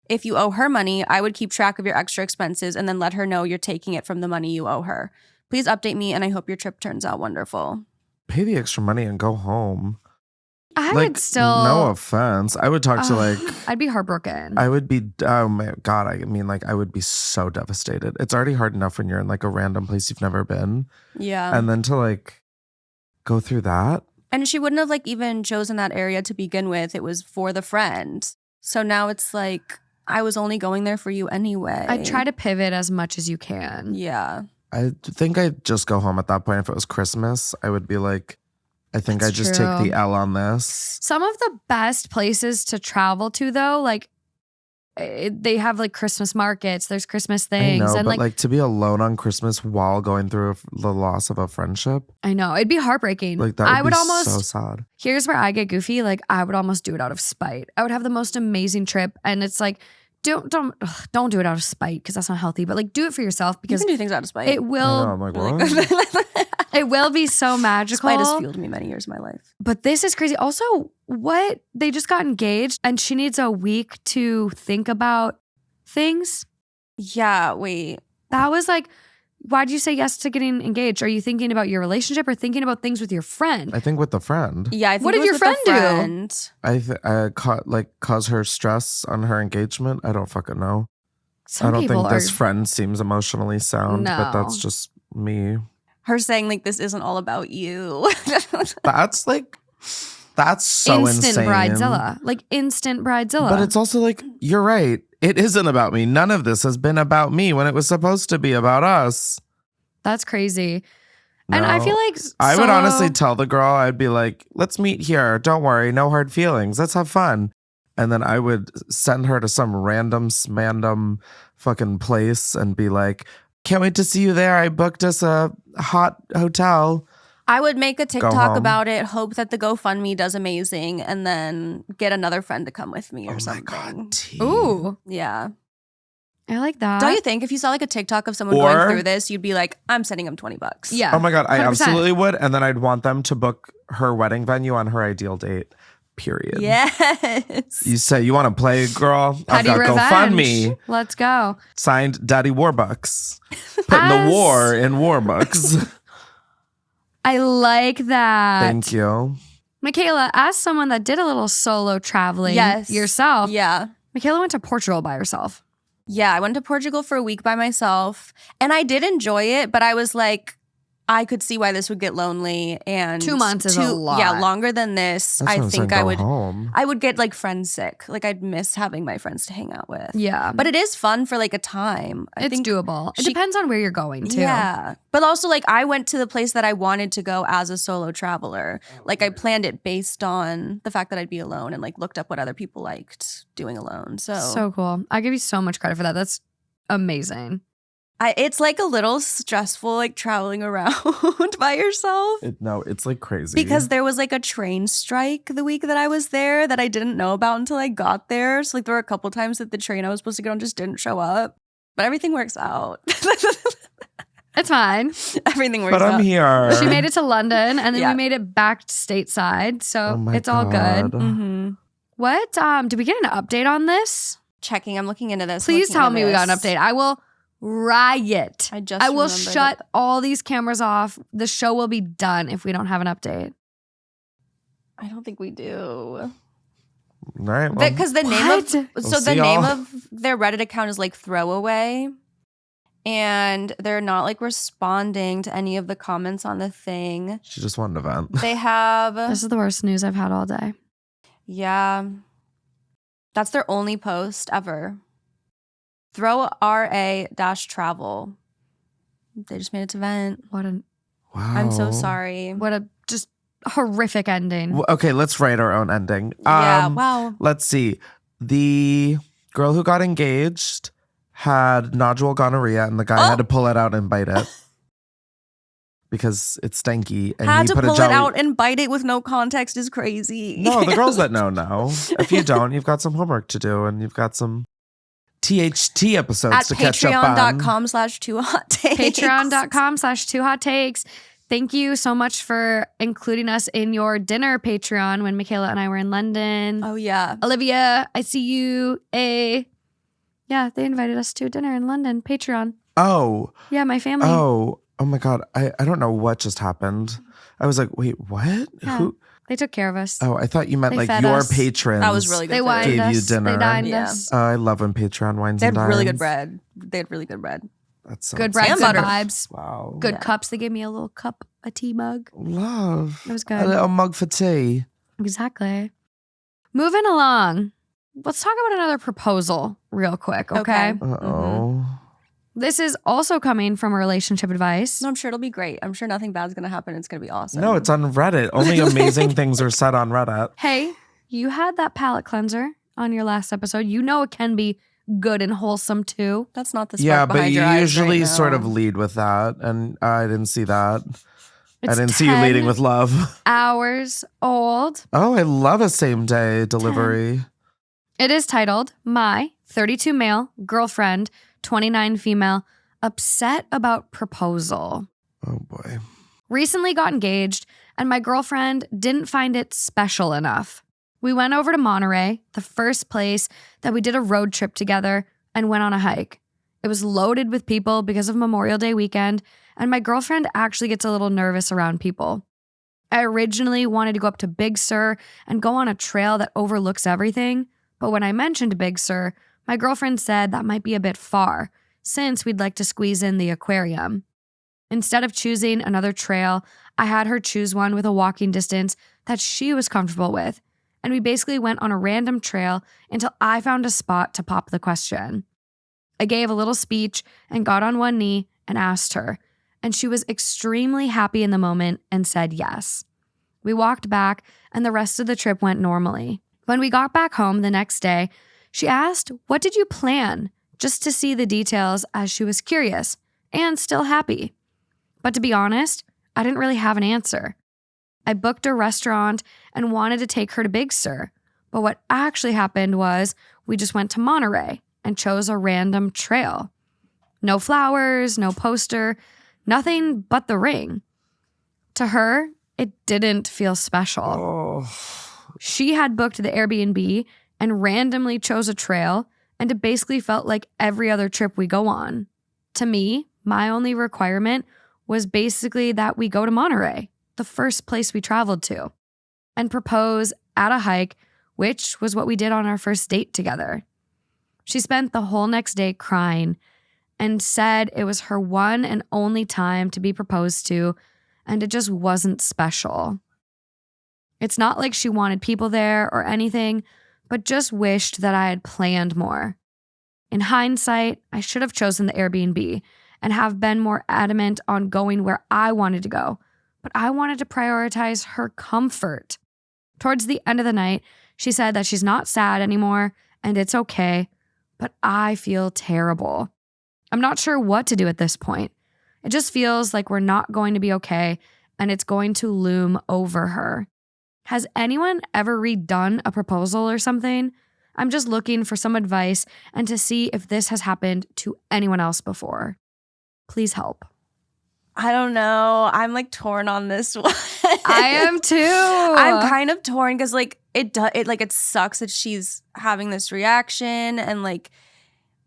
If you owe her money, I would keep track of your extra expenses and then let her know you're taking it from the money you owe her. Please update me, and I hope your trip turns out wonderful. Pay the extra money and go home. I like, would still. No offense. I would talk to like. I'd be heartbroken. I would be. Oh my God. I mean, like, I would be so devastated. It's already hard enough when you're in like a random place you've never been. Yeah. And then to like go through that. And she wouldn't have like even chosen that area to begin with. It was for the friend. So now it's like, I was only going there for you anyway. I'd try to pivot as much as you can. Yeah. I think I'd just go home at that point. If it was Christmas, I would be like, I think That's I'd just true. take the L on this. Some of the best places to travel to, though, like they have like Christmas markets. There's Christmas things, I know, and but like to be alone on Christmas while going through the loss of a friendship, I know it'd be heartbreaking. like that I would be almost. so sad. Here's where I get goofy. Like I would almost do it out of spite. I would have the most amazing trip, and it's like, don't do it out of spite because that's not healthy. But like, do it for yourself You because can do things out of spite. it I know, will. I'm like, what? It will be so magical. Spite has fueled me many years of my life. But this is crazy. Also, what? They just got engaged and she needs a week to think about things. Yeah, wait. That was like, why'd you say yes to getting engaged? Are you thinking about your relationship or thinking about things with your friend? I think with the friend. Yeah, I think What it did was your with friend the do? friend. Cause her stress on her engagement. I don't fucking know. Some I don't people think are. this friend seems emotionally sound, but that's No. just me. Her saying like, this isn't all about you. That's like, that's so instant insane. bridezilla. Like instant bridezilla. But it's also like, you're right. It isn't about me. None of this has been about me when it was supposed to be about us. That's crazy. And I No. feel like I would so- honestly tell the girl, I'd be like, let's meet here. Don't worry. No hard feelings. Let's have fun. And then I would send her to some random smandom fucking place and be like, can't wait to see you there. I booked us a hot hotel. I would make a TikTok home. about it, hope that the GoFundMe does amazing, and then get another friend to come with me or Oh my something. God. T. Ooh, Yeah. I like that. Don't you think if you saw like a TikTok of someone Or- going through this, you'd be like, I'm sending them $20. Yeah. Oh my God. I 100%. absolutely would. And then I'd want them to book her wedding venue on her ideal date. period. Yes. You say you want to play, girl? I've Petty got revenge. GoFundMe. Let's go. Signed Daddy Warbucks. Putting the war in Warbucks. I like that. Thank you. Michaela, as someone that did a little solo traveling yourself, Yeah. Michaela went to Portugal by herself. Yeah, I went to Portugal for a week by myself, and I did enjoy it, but I was like, I could see why this would get lonely, and 2 months is a lot. Yeah, longer than this. That's what I I'm think saying, I go would. home. I would get like friend sick. Like I'd miss having my friends to hang out with. Yeah. But it is fun for like a time. I It's think doable. It she- depends on where you're going to. Yeah. But also like I went to the place that I wanted to go as a solo traveler. Like I planned it based on the fact that I'd be alone and like looked up what other people liked doing alone. So cool. I give you so much credit for that. That's amazing. It's like a little stressful like traveling around by yourself. It's like crazy. Because there was like a train strike the week that I was there that I didn't know about until I got there. So like there were a couple times that the train I was supposed to get on just didn't show up. But everything works out. It's fine. Everything works out. But I'm here. She made it to London and then Yeah. we made it back stateside. So Oh my it's all good. God. Mm-hmm. What? Did we get an update on this? Checking. I'm looking into this. Please tell me we got an update. I will riot. I just I will remembered shut that- all these cameras off. The show will be done if we don't have an update. I don't think we do. All right. Well, Because the name What? of We'll the see name y'all. of their Reddit account is like throwaway. And they're not like responding to any of the comments on the thing. she just wanted an event. They have This is the worst news I've had all day. yeah. That's their only post ever. Throw RA-travel. They just made it to vent. What a Wow. I'm so sorry. what a just horrific ending. Well, okay, let's write our own ending. Yeah, wow. Let's see. The girl who got engaged had nodule gonorrhea, and the guy had to pull it out and bite it because it's stanky. And Had he to put pull a jelly. it out and bite it with no context is crazy. No, the girls that know. If you don't, you've got some homework to do, and you've got some THT episodes At to catch up on. patreon.com/2hottakes. Patreon.com/2hottakes. Thank you so much for including us in your dinner Patreon when Michaela and I were in London. Oh, yeah. Olivia, I see you. Yeah, they invited us to a dinner in London. Patreon. Oh, Yeah, my family. oh my God. I don't know what just happened. I was like, wait, what? Yeah. Who? They took care of us. Oh, I thought you meant They like fed your us. patrons. That was really good. They food. wined Gave you us. dinner. They dined Yeah. us. I love when Patreon wines They and had dines. really good bread. They had really good bread. That's so Good bread, And good butter. vibes, Wow. good Yeah. cups. They gave me a little cup, a tea mug. Love. It was A good. little mug for tea. Exactly. Moving along. Let's talk about another proposal real quick, okay? Okay. Uh-oh. This is also coming from a relationship advice. No, I'm sure it'll be great. I'm sure nothing bad's going to happen. It's going to be awesome. No, it's on Reddit. Only amazing things are said on Reddit. Hey, you had that palate cleanser on your last episode. You know it can be good and wholesome too. That's not the spark Yeah, but behind you your eyes usually right sort now. of lead with that. And I didn't see that. I It's didn't see you 10 leading with love. hours old. Oh, I love a same day delivery. It is titled My 32 Male Girlfriend, 29 Female, Upset About Proposal. Oh boy. Recently got engaged, and my girlfriend didn't find it special enough. We went over to Monterey, the first place that we did a road trip together, and went on a hike. It was loaded with people because of Memorial Day weekend, and my girlfriend actually gets a little nervous around people. I originally wanted to go up to Big Sur and go on a trail that overlooks everything, but when I mentioned Big Sur, my girlfriend said that might be a bit far, since we'd like to squeeze in the aquarium. Instead of choosing another trail, I had her choose one with a walking distance that she was comfortable with, and we basically went on a random trail until I found a spot to pop the question. I gave a little speech and got on one knee and asked her, and she was extremely happy in the moment and said yes. We walked back, and the rest of the trip went normally. When we got back home the next day, she asked, "What did you plan?" just to see the details, as she was curious and still happy. But to be honest, I didn't really have an answer. I booked a restaurant and wanted to take her to Big Sur, but what actually happened was we just went to Monterey and chose a random trail. No flowers, no poster, nothing but the ring. To her, it didn't feel special. Oh, She had booked the Airbnb and randomly chose a trail, and it basically felt like every other trip we go on. To me, my only requirement was basically that we go to Monterey, the first place we traveled to, and propose at a hike, which was what we did on our first date together. She spent the whole next day crying and said it was her one and only time to be proposed to, and it just wasn't special. It's not like she wanted people there or anything, but just wished that I had planned more. In hindsight, I should have chosen the Airbnb and have been more adamant on going where I wanted to go, but I wanted to prioritize her comfort. Towards the end of the night, she said that she's not sad anymore and it's okay, but I feel terrible. I'm not sure what to do at this point. It just feels like we're not going to be okay and it's going to loom over her. Has anyone ever redone a proposal or something? I'm just looking for some advice and to see if this has happened to anyone else before. Please help. I don't know. I'm like torn on this one. I am too. I'm kind of torn because like it sucks that she's having this reaction and like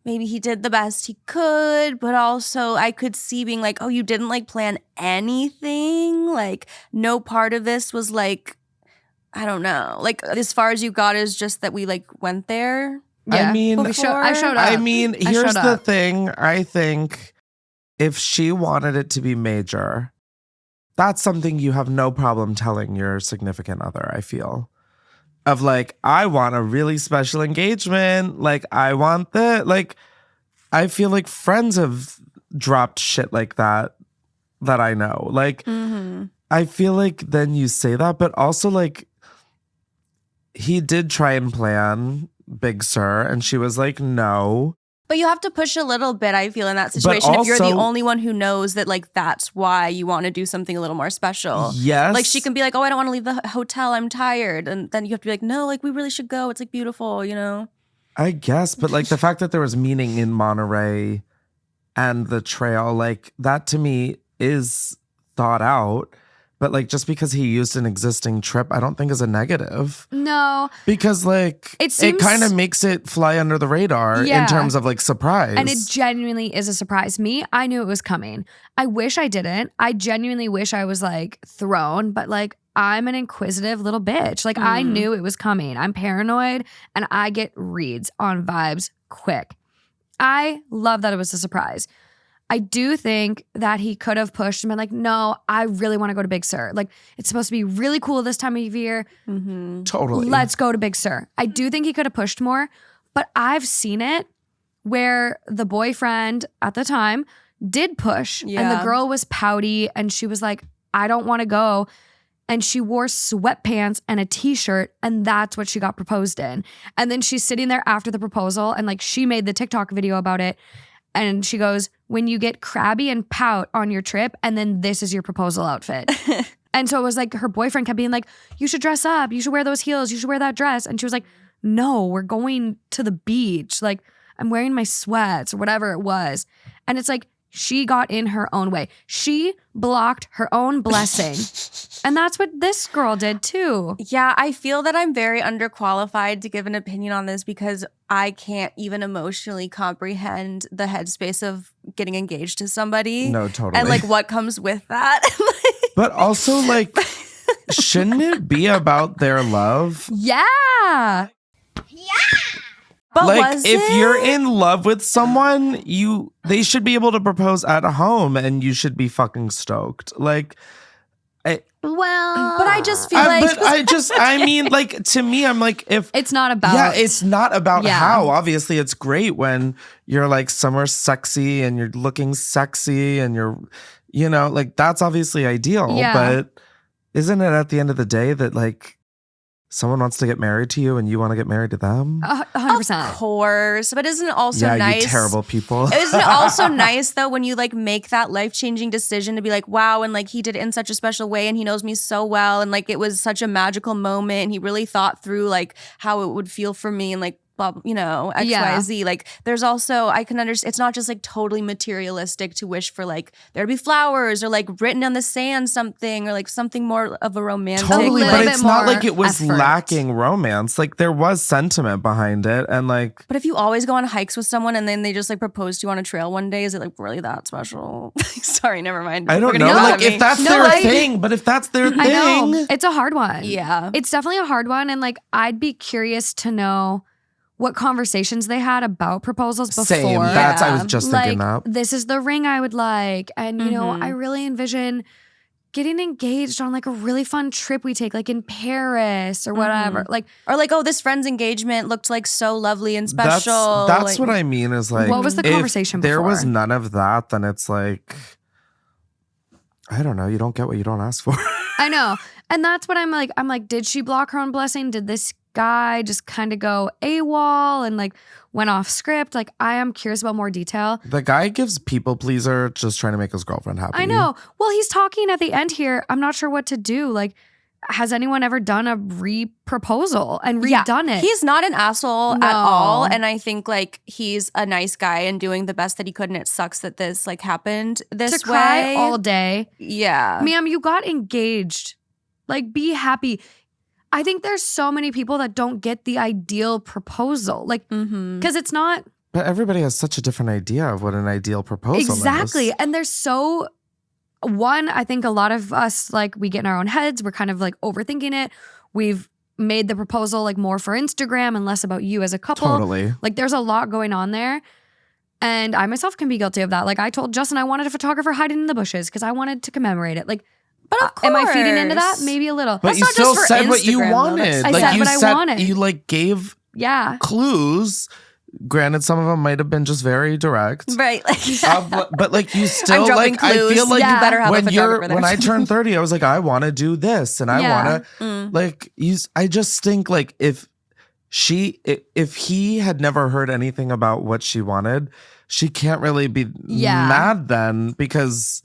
maybe he did the best he could, but also I could see being like, oh, you didn't like plan anything. Like no part of this was like, I don't know. Like as far as you got is just that we like went there. Yeah. I mean, I showed up. I mean, here's showed the up. thing. I think if she wanted it to be major, that's something you have no problem telling your significant other, I feel. Of like, I want a really special engagement. Like, I want that. Like, I feel like friends have dropped shit like that I know. Like, I feel like then you say that, but also like, he did try and plan Big Sur, and she was like, no. But you have to push a little bit, I feel, in that situation. If you're the only one who knows that, like, that's why you want to do something a little more special. Yes. Like, she can be like, oh, I don't want to leave the hotel. I'm tired. And then you have to be like, no, like, we really should go. It's, like, beautiful, you know? I guess. But, like, the fact that there was meaning in Monterey and the trail, like, that to me is thought out. But, like, just because he used an existing trip, I don't think is a negative. No. Because, like, it kind of makes it fly under the radar in terms of, like, surprise. And it genuinely is a surprise. Me, I knew it was coming. I wish I didn't. I genuinely wish I was, like, thrown. But, like, I'm an inquisitive little bitch. Like, I knew it was coming. I'm paranoid, and I get reads on vibes quick. I love that it was a surprise. I do think that he could have pushed and been like, no, I really want to go to Big Sur. Like, it's supposed to be really cool this time of year. Totally. Let's go to Big Sur. I do think he could have pushed more, but I've seen it where the boyfriend at the time did push and the girl was pouty and she was like, I don't want to go. And she wore sweatpants and a t-shirt and that's what she got proposed in. And then she's sitting there after the proposal and like she made the TikTok video about it. And she goes, when you get crabby and pout on your trip, and then this is your proposal outfit. And so it was like her boyfriend kept being like, you should dress up. You should wear those heels. You should wear that dress. And she was like, no, we're going to the beach. Like, I'm wearing my sweats or whatever it was. And it's like, she got in her own way. She blocked her own blessing. And that's what this girl did too. Yeah, I feel that I'm very underqualified to give an opinion on this because I can't even emotionally comprehend the headspace of getting engaged to somebody. No, totally. And like what comes with that. But also like, shouldn't it be about their love? Yeah. But like was if it? you're in love with someone, they should be able to propose at home and you should be fucking stoked. Like Well, but I just feel like but I mean, like to me, I'm like, if it's not about. yeah, it's not about Yeah. how. Obviously, it's great when you're like somewhere sexy and you're looking sexy and you're, you know, like that's obviously ideal. Yeah. But isn't it at the end of the day that like someone wants to get married to you and you want to get married to them? 100%. Of course. But isn't it also Yeah, nice? you terrible people. Isn't it also nice though when you like make that life-changing decision to be like, wow, and like he did it in such a special way and he knows me so well and like it was such a magical moment and he really thought through like how it would feel for me and like blah, XYZ. Like there's also, I can understand, it's not just like totally materialistic to wish for like there to be flowers or like written on the sand something or like something more of a romantic. Totally, like, but little it's bit not more like it was effort. lacking romance. Like there was sentiment behind it, and like. But if you always go on hikes with someone and then they just like propose to you on a trail one day, is it like really that special? Sorry, never mind. I don't We're know. gonna get Like mad at if me. that's their thing, but if that's their thing, I know. It's a hard one. Yeah. It's definitely a hard one. And like, I'd be curious to know what conversations they had about proposals before. same. That's I was just thinking like, that. this is the ring I would like. And, you know, Mhm. I really envision getting engaged on like a really fun trip we take, like in Paris or whatever. Like, Or like, oh, this friend's engagement looked like so lovely and special. That's like, what I mean is like. what was the if conversation there was before? none of that, then it's like, I don't know. You don't get what you don't ask for. I know. And that's what I'm like, did she block her own blessing? Did this guy just kind of go AWOL and like went off script? Like, I am curious about more detail. The guy gives people pleaser just trying to make his girlfriend happy. I know. Well, he's talking at the end here. I'm not sure what to do. Like, has anyone ever done a re-proposal and redone it? He's not an asshole No. at all. And I think like he's a nice guy and doing the best that he could. And it sucks that this like happened this to cry way. all day. Yeah. Ma'am, you got engaged. Like, be happy. I think there's so many people that don't get the ideal proposal. Like, because it's not. But everybody has such a different idea of what an ideal proposal is. Exactly. And there's so. One, I think a lot of us, like, we get in our own heads. We're kind of like overthinking it. We've made the proposal like more for Instagram and less about you as a couple. Totally. Like, there's a lot going on there. And I myself can be guilty of that. Like, I told Justin I wanted a photographer hiding in the bushes because I wanted to commemorate it. Like, But of course. am I feeding into that? Maybe a little. But That's you not still just for said what you Instagram, though. wanted. I like said you what I said, wanted. you like gave Yeah. clues. Granted, some of them might have been just very direct. Right. Like, But like you still dropping like I clues. feel like Yeah. you better have a when photographer there. when I turned 30, I was like, I want to do this and I Yeah. want to like I just think like if he had never heard anything about what she wanted, she can't really be Yeah. mad then because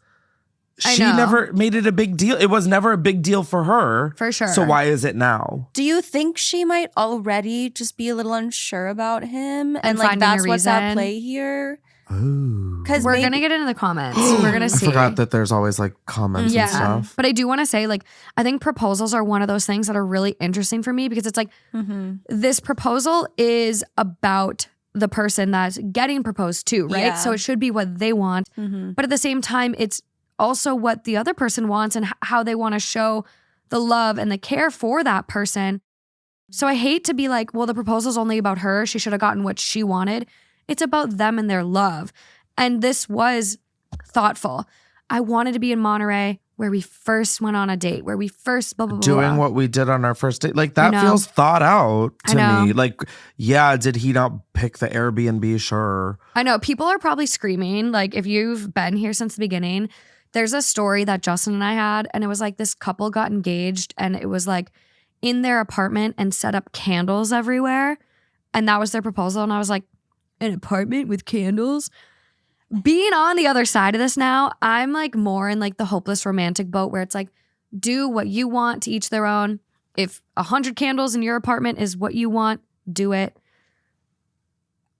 I she know. never made it a big deal. It was never a big deal for her. For sure. So why is it now? Do you think she might already just be a little unsure about him? And like finding a that's what's at reason? play here? Ooh. Because We're going to get into the comments. We're going to I see. forgot that there's always like comments Yeah. and stuff. But I do want to say, like, I think proposals are one of those things that are really interesting for me because it's like this proposal is about the person that's getting proposed to, right? Yeah. So it should be what they want. But at the same time, it's also what the other person wants and how they want to show the love and the care for that person. So I hate to be like, well, the proposal's only about her. She should have gotten what she wanted. It's about them and their love. And this was thoughtful. I wanted to be in Monterey where we first went on a date, where we first blah, blah, blah. Doing what we did on our first date. Like that know. feels thought out I to know. me. Like, yeah, did he not pick the Air BnB? Sure. I know people are probably screaming. Like, if you've been here since the beginning, there's a story that Justin and I had, and it was like this couple got engaged, and it was like in their apartment and set up candles everywhere. And that was their proposal. And I was like, an apartment with candles? Being on the other side of this now, I'm like more in like the hopeless romantic boat where it's like, do what you want, to each their own. If 100 candles in your apartment is what you want, do it.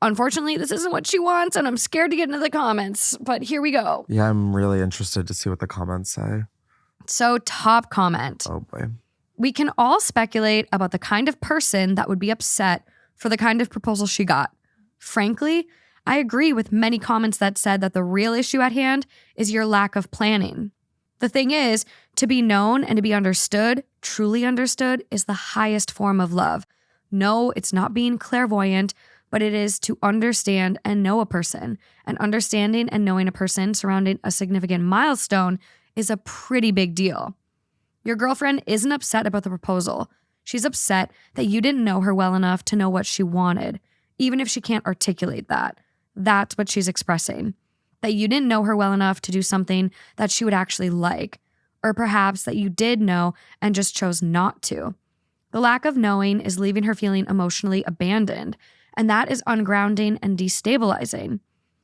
Unfortunately, this isn't what she wants, and I'm scared to get into the comments, but here we go. Yeah, I'm really interested to see what the comments say. So, top comment. Oh boy. We can all speculate about the kind of person that would be upset for the kind of proposal she got. Frankly, I agree with many comments that said that the real issue at hand is your lack of planning. The thing is, to be known and to be understood, truly understood, is the highest form of love. No, it's not being clairvoyant, but it is to understand and know a person. And understanding and knowing a person surrounding a significant milestone is a pretty big deal. Your girlfriend isn't upset about the proposal. She's upset that you didn't know her well enough to know what she wanted, even if she can't articulate that. That's what she's expressing. That you didn't know her well enough to do something that she would actually like, or perhaps that you did know and just chose not to. The lack of knowing is leaving her feeling emotionally abandoned, and that is ungrounding and destabilizing.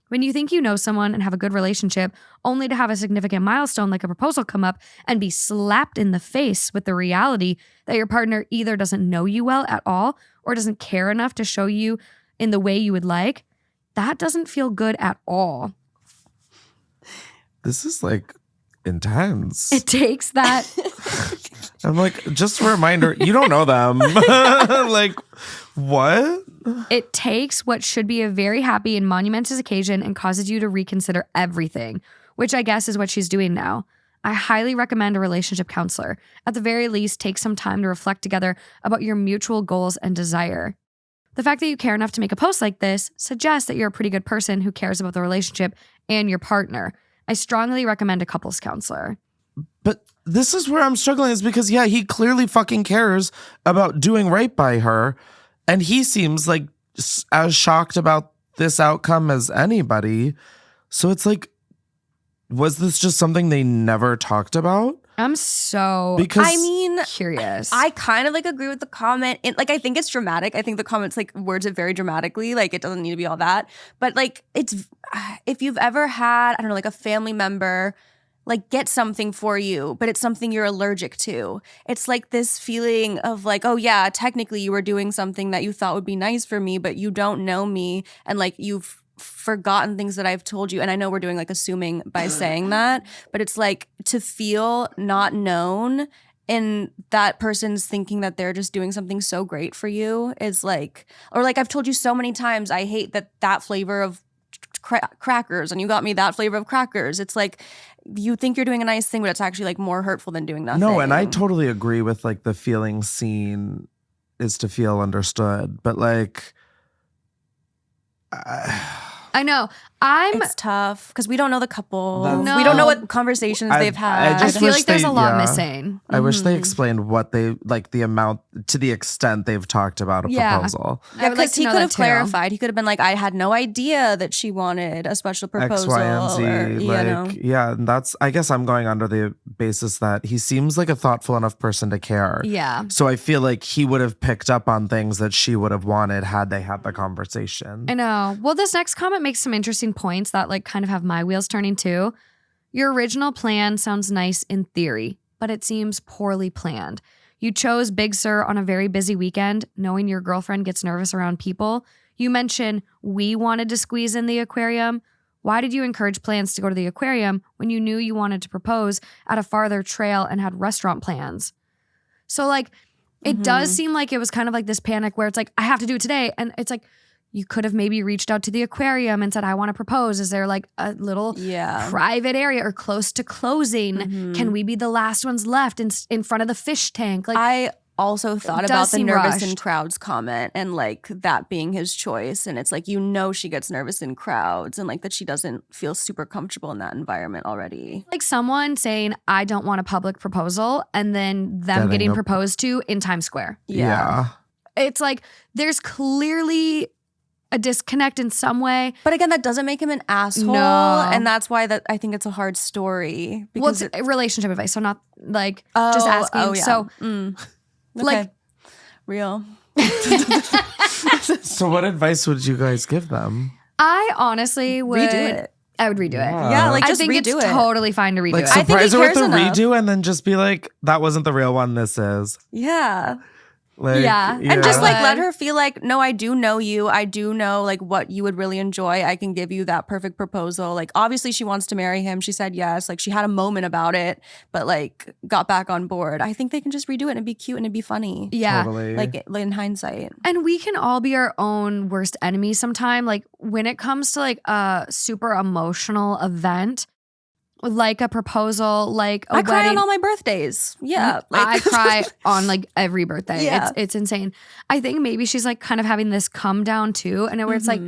When you think you know someone and have a good relationship, only to have a significant milestone like a proposal come up and be slapped in the face with the reality that your partner either doesn't know you well at all or doesn't care enough to show you in the way you would like, that doesn't feel good at all. This is like intense. It takes that. I'm like, just a reminder, you don't know them. Like, what? It takes what should be a very happy and monumentous occasion and causes you to reconsider everything, which I guess is what she's doing now. I highly recommend a relationship counselor. At the very least, take some time to reflect together about your mutual goals and desire. The fact that you care enough to make a post like this suggests that you're a pretty good person who cares about the relationship and your partner. I strongly recommend a couples counselor. But this is where I'm struggling, is because, yeah, he clearly fucking cares about doing right by her. And he seems like as shocked about this outcome as anybody. So it's like, was this just something they never talked about? I'm so curious. I kind of like agree with the comment. I think it's dramatic. I think the comments like words it very dramatically. Like it doesn't need to be all that. But like it's, if you've ever had, I don't know, like a family member like get something for you, but it's something you're allergic to. It's like this feeling of like, oh yeah, technically you were doing something that you thought would be nice for me, but you don't know me. And like you've forgotten things that I've told you. And I know we're doing like assuming by saying that, but it's like to feel not known and that person's thinking that they're just doing something so great for you is like, or like I've told you so many times, I hate that flavor of crackers and you got me that flavor of crackers. It's like you think you're doing a nice thing, but it's actually like more hurtful than doing nothing. No, and I totally agree with like the feeling seen is to feel understood, but like I know. It's tough because we don't know the couple. No. We don't know what conversations they've had. I feel like there's a lot missing. I wish they explained what they like, the amount to the extent they've talked about a proposal. I would like to he know could that have too. clarified. He could have been like, I had no idea that she wanted a special proposal. X, Y, and Z. Or, like, you know. yeah, and that's, I guess I'm going under the basis that he seems like a thoughtful enough person to care. Yeah. So I feel like he would have picked up on things that she would have wanted had they had the conversation. I know. Well, this next comment makes some interesting points that like kind of have my wheels turning too. Your original plan sounds nice in theory, but it seems poorly planned. You chose Big Sur on a very busy weekend, knowing your girlfriend gets nervous around people. You mention we wanted to squeeze in the aquarium. Why did you encourage plans to go to the aquarium when you knew you wanted to propose at a farther trail and had restaurant plans? So like, it does seem like it was kind of like this panic where it's like, I have to do it today. And it's like, you could have maybe reached out to the aquarium and said, I want to propose. Is there like a little private area or close to closing? Can we be the last ones left in front of the fish tank? Like, I also thought about the nervous in rushed. crowds comment and like that being his choice. And it's like, you know, she gets nervous in crowds and like that she doesn't feel super comfortable in that environment already. Like someone saying, I don't want a public proposal, and then them getting proposed to in Times Square. Yeah. It's like, there's clearly a disconnect in some way. But again, that doesn't make him an asshole. No. And that's why that I think it's a hard story. Because Well, it's relationship advice, so not like just asking. Oh, yeah. So like real. So what advice would you guys give them? I honestly would Redo it. I would redo it. Yeah, like I just think redo it's it. totally fine to redo Like it. I think surprise he her with cares the enough. redo and then just be like, that wasn't the real one, this is. Yeah. Like, Yeah. And just like Good. let her feel like, no, I do know you. I do know like what you would really enjoy. I can give you that perfect proposal. Like obviously she wants to marry him. She said yes. Like she had a moment about it, but like got back on board. I think they can just redo it and it'd be cute and it'd be funny. Yeah. Totally. Like in hindsight. And we can all be our own worst enemies sometime. Like when it comes to like a super emotional event, like a proposal, like a I cry wedding. on all my birthdays. Yeah. I cry on like every birthday. Yeah. It's insane. I think maybe she's like kind of having this come down too. And where it's like,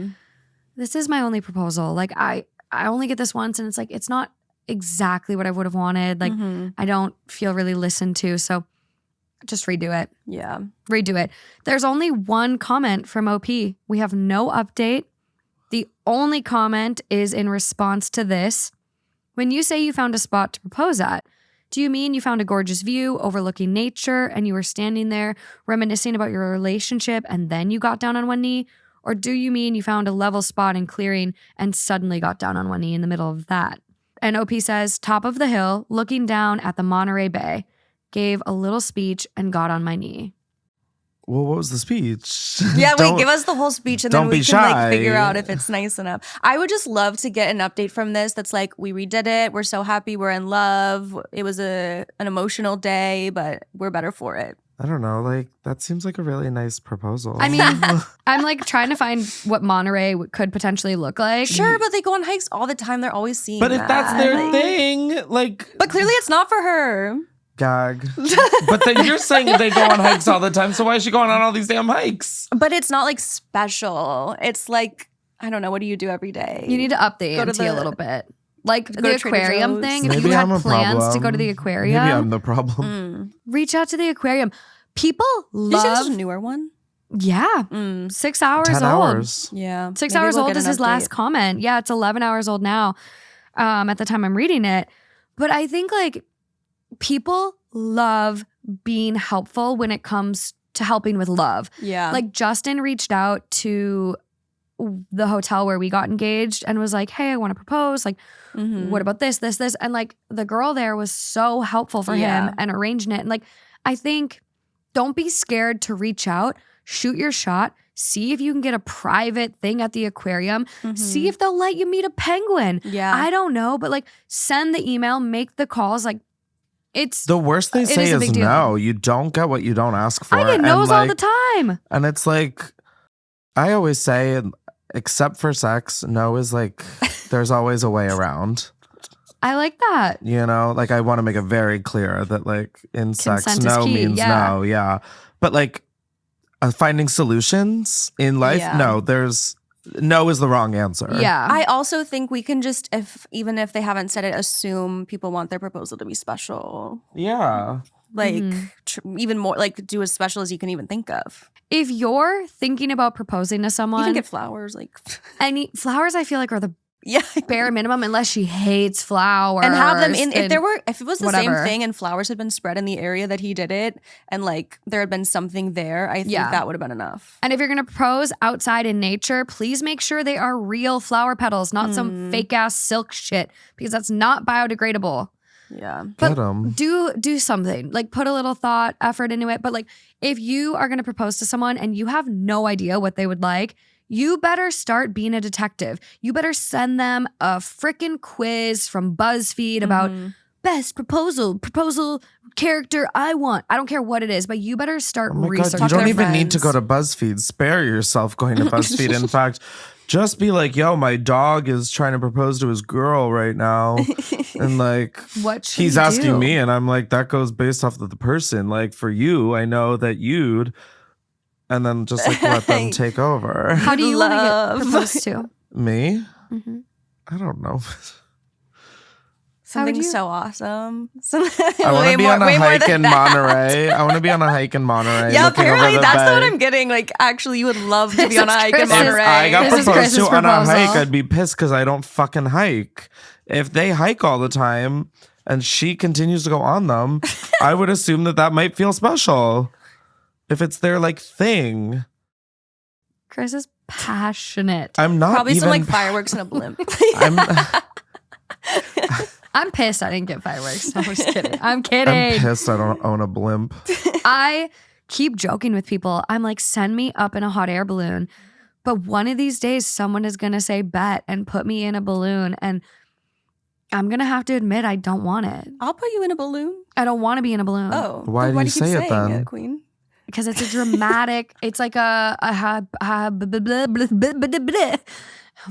this is my only proposal. Like I only get this once, and it's like, it's not exactly what I would have wanted. Like I don't feel really listened to. So just redo it. Yeah. Redo it. There's only one comment from OP. We have no update. The only comment is in response to this. When you say you found a spot to propose at, do you mean you found a gorgeous view overlooking nature and you were standing there reminiscing about your relationship and then you got down on one knee? Or do you mean you found a level spot in clearing and suddenly got down on one knee in the middle of that? And OP says, top of the hill, looking down at the Monterey Bay, gave a little speech and got on my knee. Well, what was the speech? Yeah, wait, give us the whole speech and then don't we be can like shy. figure out if it's nice enough. I would just love to get an update from this that's like, we redid it. We're so happy. We're in love. It was an emotional day, but we're better for it. I don't know. Like, that seems like a really nice proposal. I mean, I'm like trying to find what Monterey could potentially look like. Sure, but they go on hikes all the time. They're always seeing but if that's their like, thing, like. But clearly it's not for her. Gag. But then you're saying they go on hikes all the time, so why is she going on all these damn hikes? But it's not like special. It's like, I don't know, what do you do every day? You need to up the Go to ante a the- little bit. Like go the to Trader aquarium Joe's. thing. If Maybe you had I'm a plans to problem. go to the aquarium, Maybe I'm the problem. reach out to the aquarium. People Did you say this love. is a newer one? Yeah, 6 hours 10 old. hours. Yeah. 6 Maybe hours we'll old get is an his last update. comment. Yeah, it's 11 hours old now. At the time I'm reading it, but I think like people love being helpful when it comes to helping with love. Yeah. Like Justin reached out to the hotel where we got engaged and was like, "Hey, I want to propose. Like, Mhm. what about this, this, this?" And like the girl there was so helpful for Yeah. him and arranging it. And like, I think don't be scared to reach out, shoot your shot, see if you can get a private thing at the aquarium, see if they'll let you meet a penguin. Yeah. I don't know, but like send the email, make the calls. Like it's The worst they It say is a is big deal. no. You don't get what you don't ask for. I get And, no's all like, the time. And it's like, I always say, except for sex, no is like, there's always a way around. I like that. You know, like I want to make it very clear that like in sex, Consent is no key, means yeah. no. Yeah. But like finding solutions in life, Yeah. no, no is the wrong answer. Yeah. I also think we can just, even if they haven't said it, assume people want their proposal to be special. Yeah. Like, Mm-hmm. even more, like, do as special as you can even think of. If you're thinking about proposing to You someone, can get flowers, like, any flowers I feel like are the yeah. bare minimum unless she hates flowers. And have them in, if it was the whatever. same thing and flowers had been spread in the area that he did it and like there had been something there, I think Yeah. that would have been enough. And if you're going to propose outside in nature, please make sure they are real flower petals, not some fake ass silk shit, because that's not biodegradable. Yeah. But Get 'em. do something. Like put a little thought, effort into it. But like if you are going to propose to someone and you have no idea what they would like, you better start being a detective. You better send them a freaking quiz from BuzzFeed about best proposal character I want. I don't care what it is, but you better start Oh my God, researching. you don't their even need to friends. go to BuzzFeed. Spare yourself going to BuzzFeed. In fact, just be like, yo, my dog is trying to propose to his girl right now. And like, What should he's we asking do? me, and I'm like, that goes based off of the person. Like, for you, I know that you'd, and then just like let them take over. How do you want to Love. get proposed to? Me? Mhm. I don't know. Something you- so awesome. I want to be on a hike in Monterey. I want to be on a hike in Monterey. Yeah, looking over apparently the that's what bay. I'm getting. Like, actually, you would love to be This on a is hike in Chris's- Monterey. If I got This is proposed to Chris's on a hike, proposal. I'd be pissed because I don't fucking hike. If they hike all the time and she continues to go on them, I would assume that might feel special. If it's their like thing. Chris is passionate. I'm not Probably even. some like fireworks and a blimp. I'm pissed I didn't get fireworks. No, I'm just kidding. I'm kidding. I'm pissed I don't own a blimp. I keep joking with people. I'm like, send me up in a hot air balloon. But one of these days, someone is going to say bet and put me in a balloon. And I'm going to have to admit, I don't want it. I'll put you in a balloon. I don't want to be in a balloon. Oh, Why then do you keep say it saying then? Queen? Because it's a dramatic, it's like oh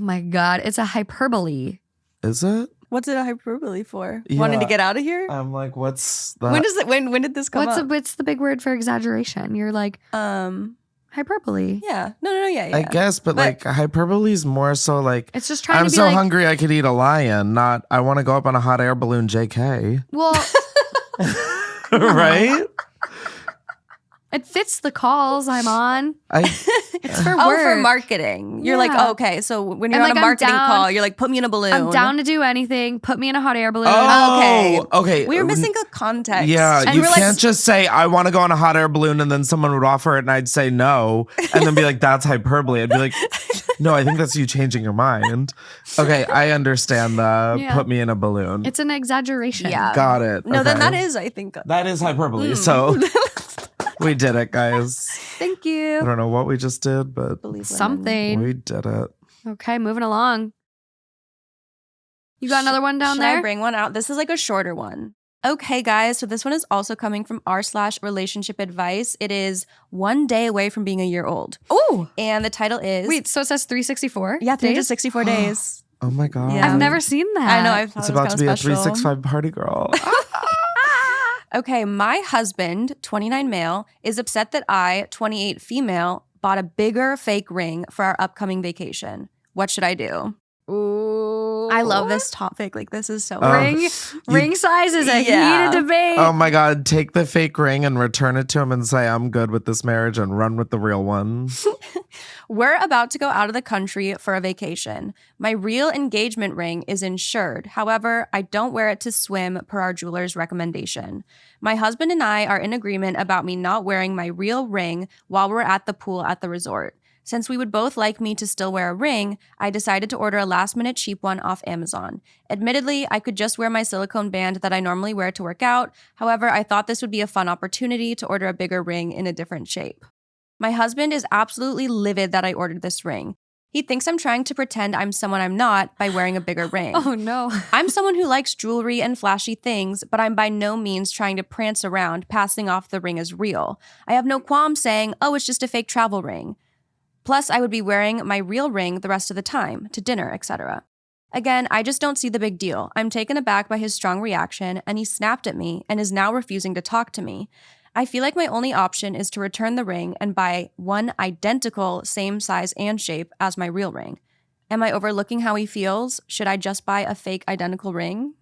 my God, it's a hyperbole. Is it? What's it a hyperbole for? Yeah. Wanting to get out of here? I'm like, what's that? When does it? When did this come up? What's the big word for exaggeration? You're like, hyperbole. Yeah. No. Yeah. I guess, but like hyperbole is more so like It's just trying I'm to be so like, hungry I could eat a lion, not I want to go up on a hot air balloon JK. well, Right? It fits the calls I'm on. It's for Oh, work. for marketing. You're like, Yeah. okay, so when you're And, on like, a I'm marketing down- call, you're like, put me in a balloon. I'm down to do anything. Put me in a hot air balloon. Oh, okay. We were missing a context. Yeah, And you we're can't like- just say, I want to go on a hot air balloon, and then someone would offer it, and I'd say no, and then be like, that's hyperbole. I'd be like, no, I think that's you changing your mind. Okay, I understand the Yeah. put me in a balloon. It's an exaggeration. Yeah. Got it. No, then Okay. that is, I think. That is hyperbole. So we did it, guys. Thank I you. don't know what we just did, but Believe women. Something. we did it. Okay, moving along. You got another one down Should there? I bring one out? This is like a shorter one. Okay, guys. So this one is also coming from r/relationship advice. It is 1 day away from being a year old. Oh, And the title is wait. So it says 364. yeah, days? 364 days. Oh my God. Yeah. I've never seen that. I know. I thought It's it was about to be kinda a special. 365 party girl. Okay, my husband, 29 male, is upset that I, 28 female, bought a bigger fake ring for our upcoming vacation. What should I do? Ooh. I love this topic. Like, this is so Ring size is a Yeah. heated debate. Oh my God. Take the fake ring and return it to him and say, I'm good with this marriage, and run with the real one. We're about to go out of the country for a vacation. My real engagement ring is insured. However, I don't wear it to swim per our jeweler's recommendation. My husband and I are in agreement about me not wearing my real ring while we're at the pool at the resort. Since we would both like me to still wear a ring, I decided to order a last-minute cheap one off Amazon. Admittedly, I could just wear my silicone band that I normally wear to work out. However, I thought this would be a fun opportunity to order a bigger ring in a different shape. My husband is absolutely livid that I ordered this ring. He thinks I'm trying to pretend I'm someone I'm not by wearing a bigger ring. Oh no. I'm someone who likes jewelry and flashy things, but I'm by no means trying to prance around, passing off the ring as real. I have no qualms saying, oh, it's just a fake travel ring. Plus, I would be wearing my real ring the rest of the time, to dinner, etc. Again, I just don't see the big deal. I'm taken aback by his strong reaction, and he snapped at me and is now refusing to talk to me. I feel like my only option is to return the ring and buy one identical same size and shape as my real ring. Am I overlooking how he feels? Should I just buy a fake identical ring?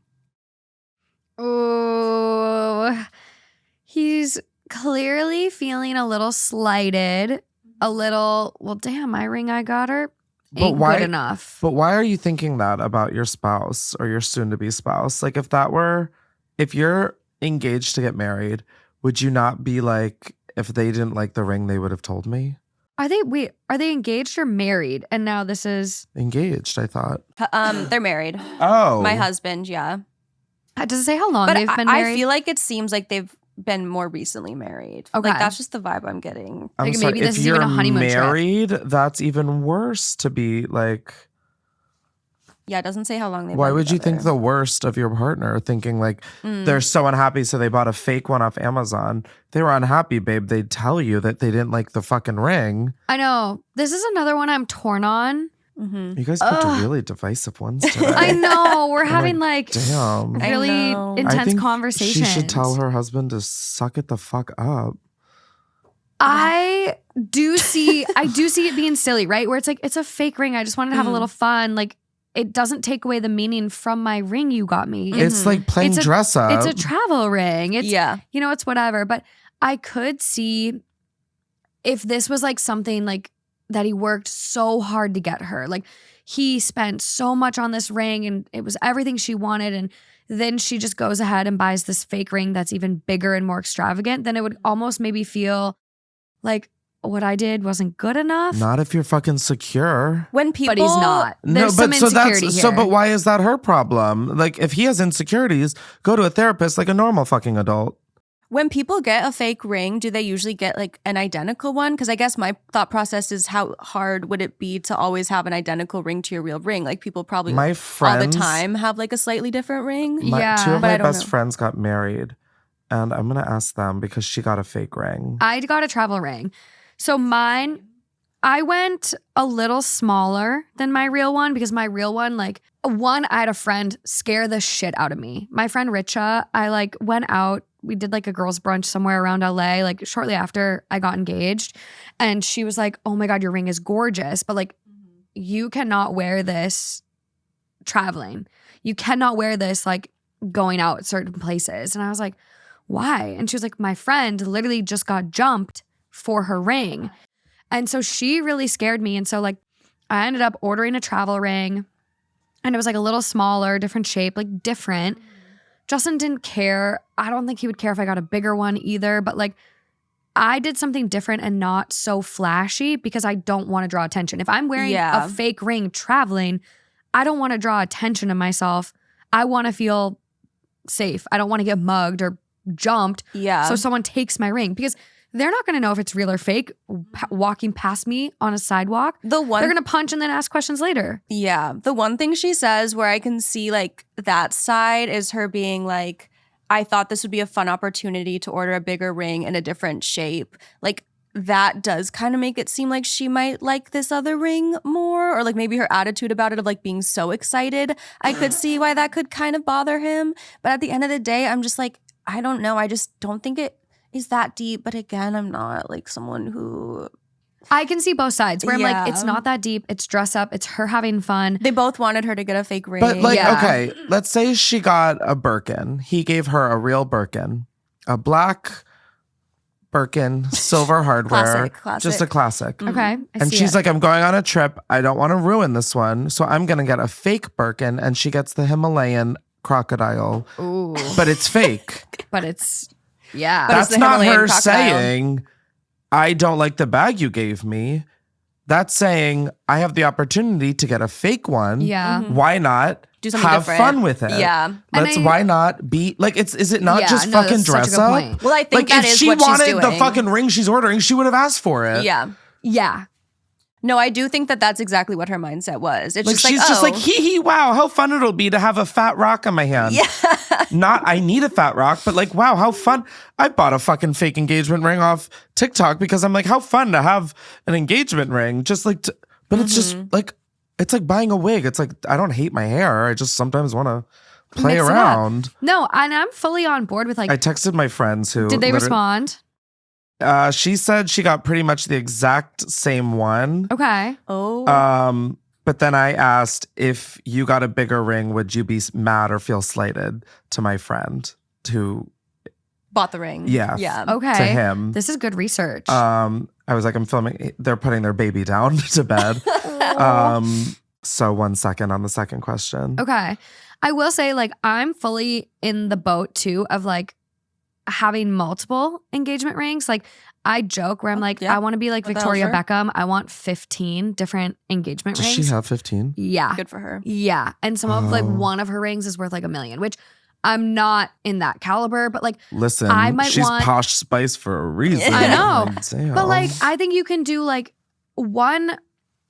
Ooh. He's clearly feeling a little slighted. A little, well, damn, my ring I got her ain't good enough. But why are you thinking that about your spouse or your soon-to-be spouse? Like, if you're engaged to get married, would you not be like, if they didn't like the ring, they would have told me? Are they engaged or married? And now this is, Engaged, I thought. They're married. Oh. My husband, yeah. does it say how long But they've been married? I feel like it seems like they've been more recently married. Okay. Like, that's just the vibe I'm getting. I'm Like, sorry, maybe this if is even you're a honeymoon trip. married, that's even worse to be like. Yeah, it doesn't say how long they've Why been would you think together. the worst of your partner? Thinking like they're so unhappy, so they bought a fake one off Amazon. They were unhappy, babe. They'd tell you that they didn't like the fucking ring. I know. This is another one I'm torn on. You guys picked really divisive ones today. I know. We're having like Damn. I really know. I intense think conversations. She should tell her husband to suck it the fuck up. I do see it being silly, right? Where it's like, it's a fake ring. I just wanted to have a little fun. Like, it doesn't take away the meaning from my ring you got me. It's like playing It's a- dress up. It's a travel ring. It's, Yeah. you know, it's whatever. But I could see if this was like something like that he worked so hard to get her. Like, he spent so much on this ring and it was everything she wanted. And then she just goes ahead and buys this fake ring that's even bigger and more extravagant. Then it would almost maybe feel like what I did wasn't good enough. Not if you're fucking secure. When people, But he's not. There's some so insecurity here. but why is that her problem? Like, if he has insecurities, go to a therapist like a normal fucking adult. When people get a fake ring, do they usually get like an identical one? Because I guess my thought process is, how hard would it be to always have an identical ring to your real ring? Like, people probably My all the friends, time have like a slightly different ring. Yeah. Two of But I my don't best know. friends got married, and I'm gonna ask them because she got a fake ring. I got a travel ring. So mine, I went a little smaller than my real one because my real one, like, I had a friend scare the shit out of me. My friend Richa, I like went out. We did like a girls' brunch somewhere around LA, like shortly after I got engaged. And she was like, oh my God, your ring is gorgeous. But like, you cannot wear this traveling. You cannot wear this like going out at certain places. And I was like, why? And she was like, my friend literally just got jumped for her ring. And so she really scared me. And so like I ended up ordering a travel ring and it was like a little smaller, different shape, like different. Justin didn't care. I don't think he would care if I got a bigger one either. But like I did something different and not so flashy because I don't want to draw attention. If I'm wearing a fake ring traveling, I don't want to draw attention to myself. I want to feel safe. I don't want to get mugged or jumped. Yeah. So someone takes my ring because they're not going to know if it's real or fake walking past me on a sidewalk. They're going to punch and then ask questions later. Yeah. The one thing she says where I can see like that side is her being like, I thought this would be a fun opportunity to order a bigger ring in a different shape. Like that does kind of make it seem like she might like this other ring more, or like maybe her attitude about it of like being so excited. I could see why that could kind of bother him. But at the end of the day, I'm just like, I don't know. I just don't think it is that deep. But again, I'm not like someone who... I can see both sides where I'm like, it's not that deep. It's dress up. It's her having fun. They both wanted her to get a fake ring. But like, okay, let's say she got a Birkin. He gave her a real Birkin, a black Birkin, silver hardware, classic. just a classic. Okay. And she's like, I'm going on a trip. I don't want to ruin this one. So I'm going to get a fake Birkin. And she gets the Himalayan crocodile. Ooh. But it's fake. But it's, yeah. But it's That's the not Himalayan her crocodile. saying, I don't like the bag you gave me. That's saying, I have the opportunity to get a fake one. Yeah. Why not Do something have different. fun with it? Yeah. Why not be like, is it not just no, fucking that's such a dress good up? point. Well, I think Like that if is she what she's wanted the doing. fucking ring she's ordering, she would have asked for it. Yeah. Yeah. No, I do think that that's exactly what her mindset was. It's Like just she's like, just like, hee hee, wow, how fun it'll be to have a fat rock on my hand. Yeah. Not I need a fat rock, but like, wow, how fun. I bought a fucking fake engagement ring off TikTok because I'm like, how fun to have an engagement ring. Just like, but it's just like, it's like buying a wig. It's like, I don't hate my hair. I just sometimes want to play Mix it up. around. No, and I'm fully on board with like, I texted my friends who did they respond? She said she got pretty much the exact same one. Okay. oh. But then I asked, if you got a bigger ring, would you be mad or feel slighted to my friend who Bought the ring. Yeah. Yeah. Okay. to him? This is good research. I was like, I'm filming. They're putting their baby down to bed. So 1 second on the second question. Okay. I will say, like, I'm fully in the boat too of like having multiple engagement rings. Like, I joke where I'm like, yeah. I want to be like What the Victoria hell's Beckham. I want 15 different engagement Does rings. she have 15? Yeah. Good for her. Yeah. And some of like Oh. one of her rings is worth like $1 million, which I'm not in that caliber, but like, Listen, I might she's want- Posh Spice for a reason. I know. Like, damn. but like, I think you can do like one.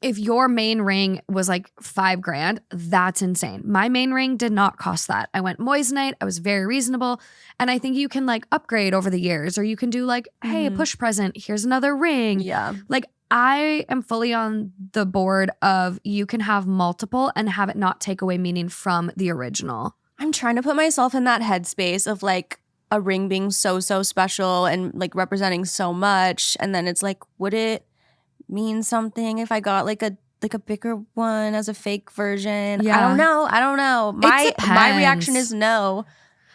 If your main ring was like $5,000, that's insane. My main ring did not cost that. I went moissanite. I was very reasonable. And I think you can like upgrade over the years, or you can do like, hey, a push present. Here's another ring. Yeah. Like, I am fully on the board of you can have multiple and have it not take away meaning from the original. I'm trying to put myself in that headspace of like a ring being so special and like representing so much. And then it's like, would it mean something if I got like a bigger one as a fake version? Yeah. I don't know. My depends. reaction is no.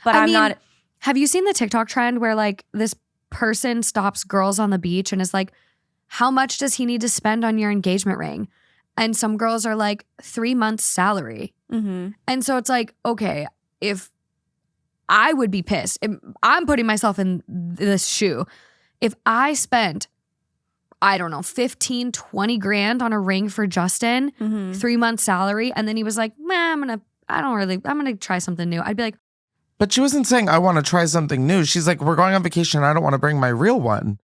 But I I'm mean, not. Have you seen the TikTok trend where like this person stops girls on the beach and is like, how much does he need to spend on your engagement ring? And some girls are like 3 months salary. Mm-hmm. And so it's like, okay, if I would be pissed, if I'm putting myself in this shoe. If I spent, I don't know, 15, 20 grand on a ring for Justin, Mm-hmm. 3 months salary, and then he was like, I'm gonna try something new. I'd be like, But she wasn't saying I want to try something new. She's like, we're going on vacation. I don't want to bring my real one.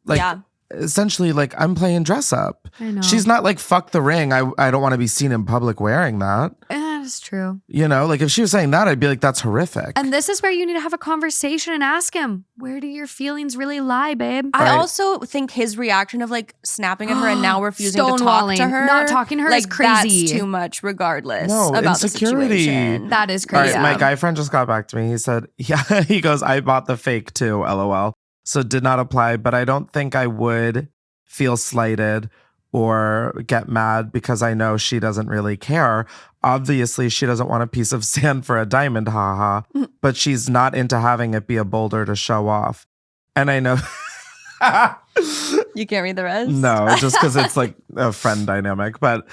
Like, Yeah. essentially, like, I'm playing dress up. I know. She's not like, fuck the ring. I don't want to be seen in public wearing that. That's true. You know, like if she was saying that, I'd be like, that's horrific. And this is where you need to have a conversation and ask him, where do your feelings really lie, babe? I Right. also think his reaction of like snapping at her and now refusing to talk Stonewalling. to her, Not talking to her like is crazy. That's too much, regardless No, about insecurity. the situation. That is All crazy. right, my guy friend just got back to me. He said, yeah, he goes, I bought the fake too, LOL. So did not apply, but I don't think I would feel slighted or get mad because I know she doesn't really care. Obviously, she doesn't want a piece of sand for a diamond, haha. But she's not into having it be a boulder to show off. And I know... You can't read the rest? No, just because it's like a friend dynamic. But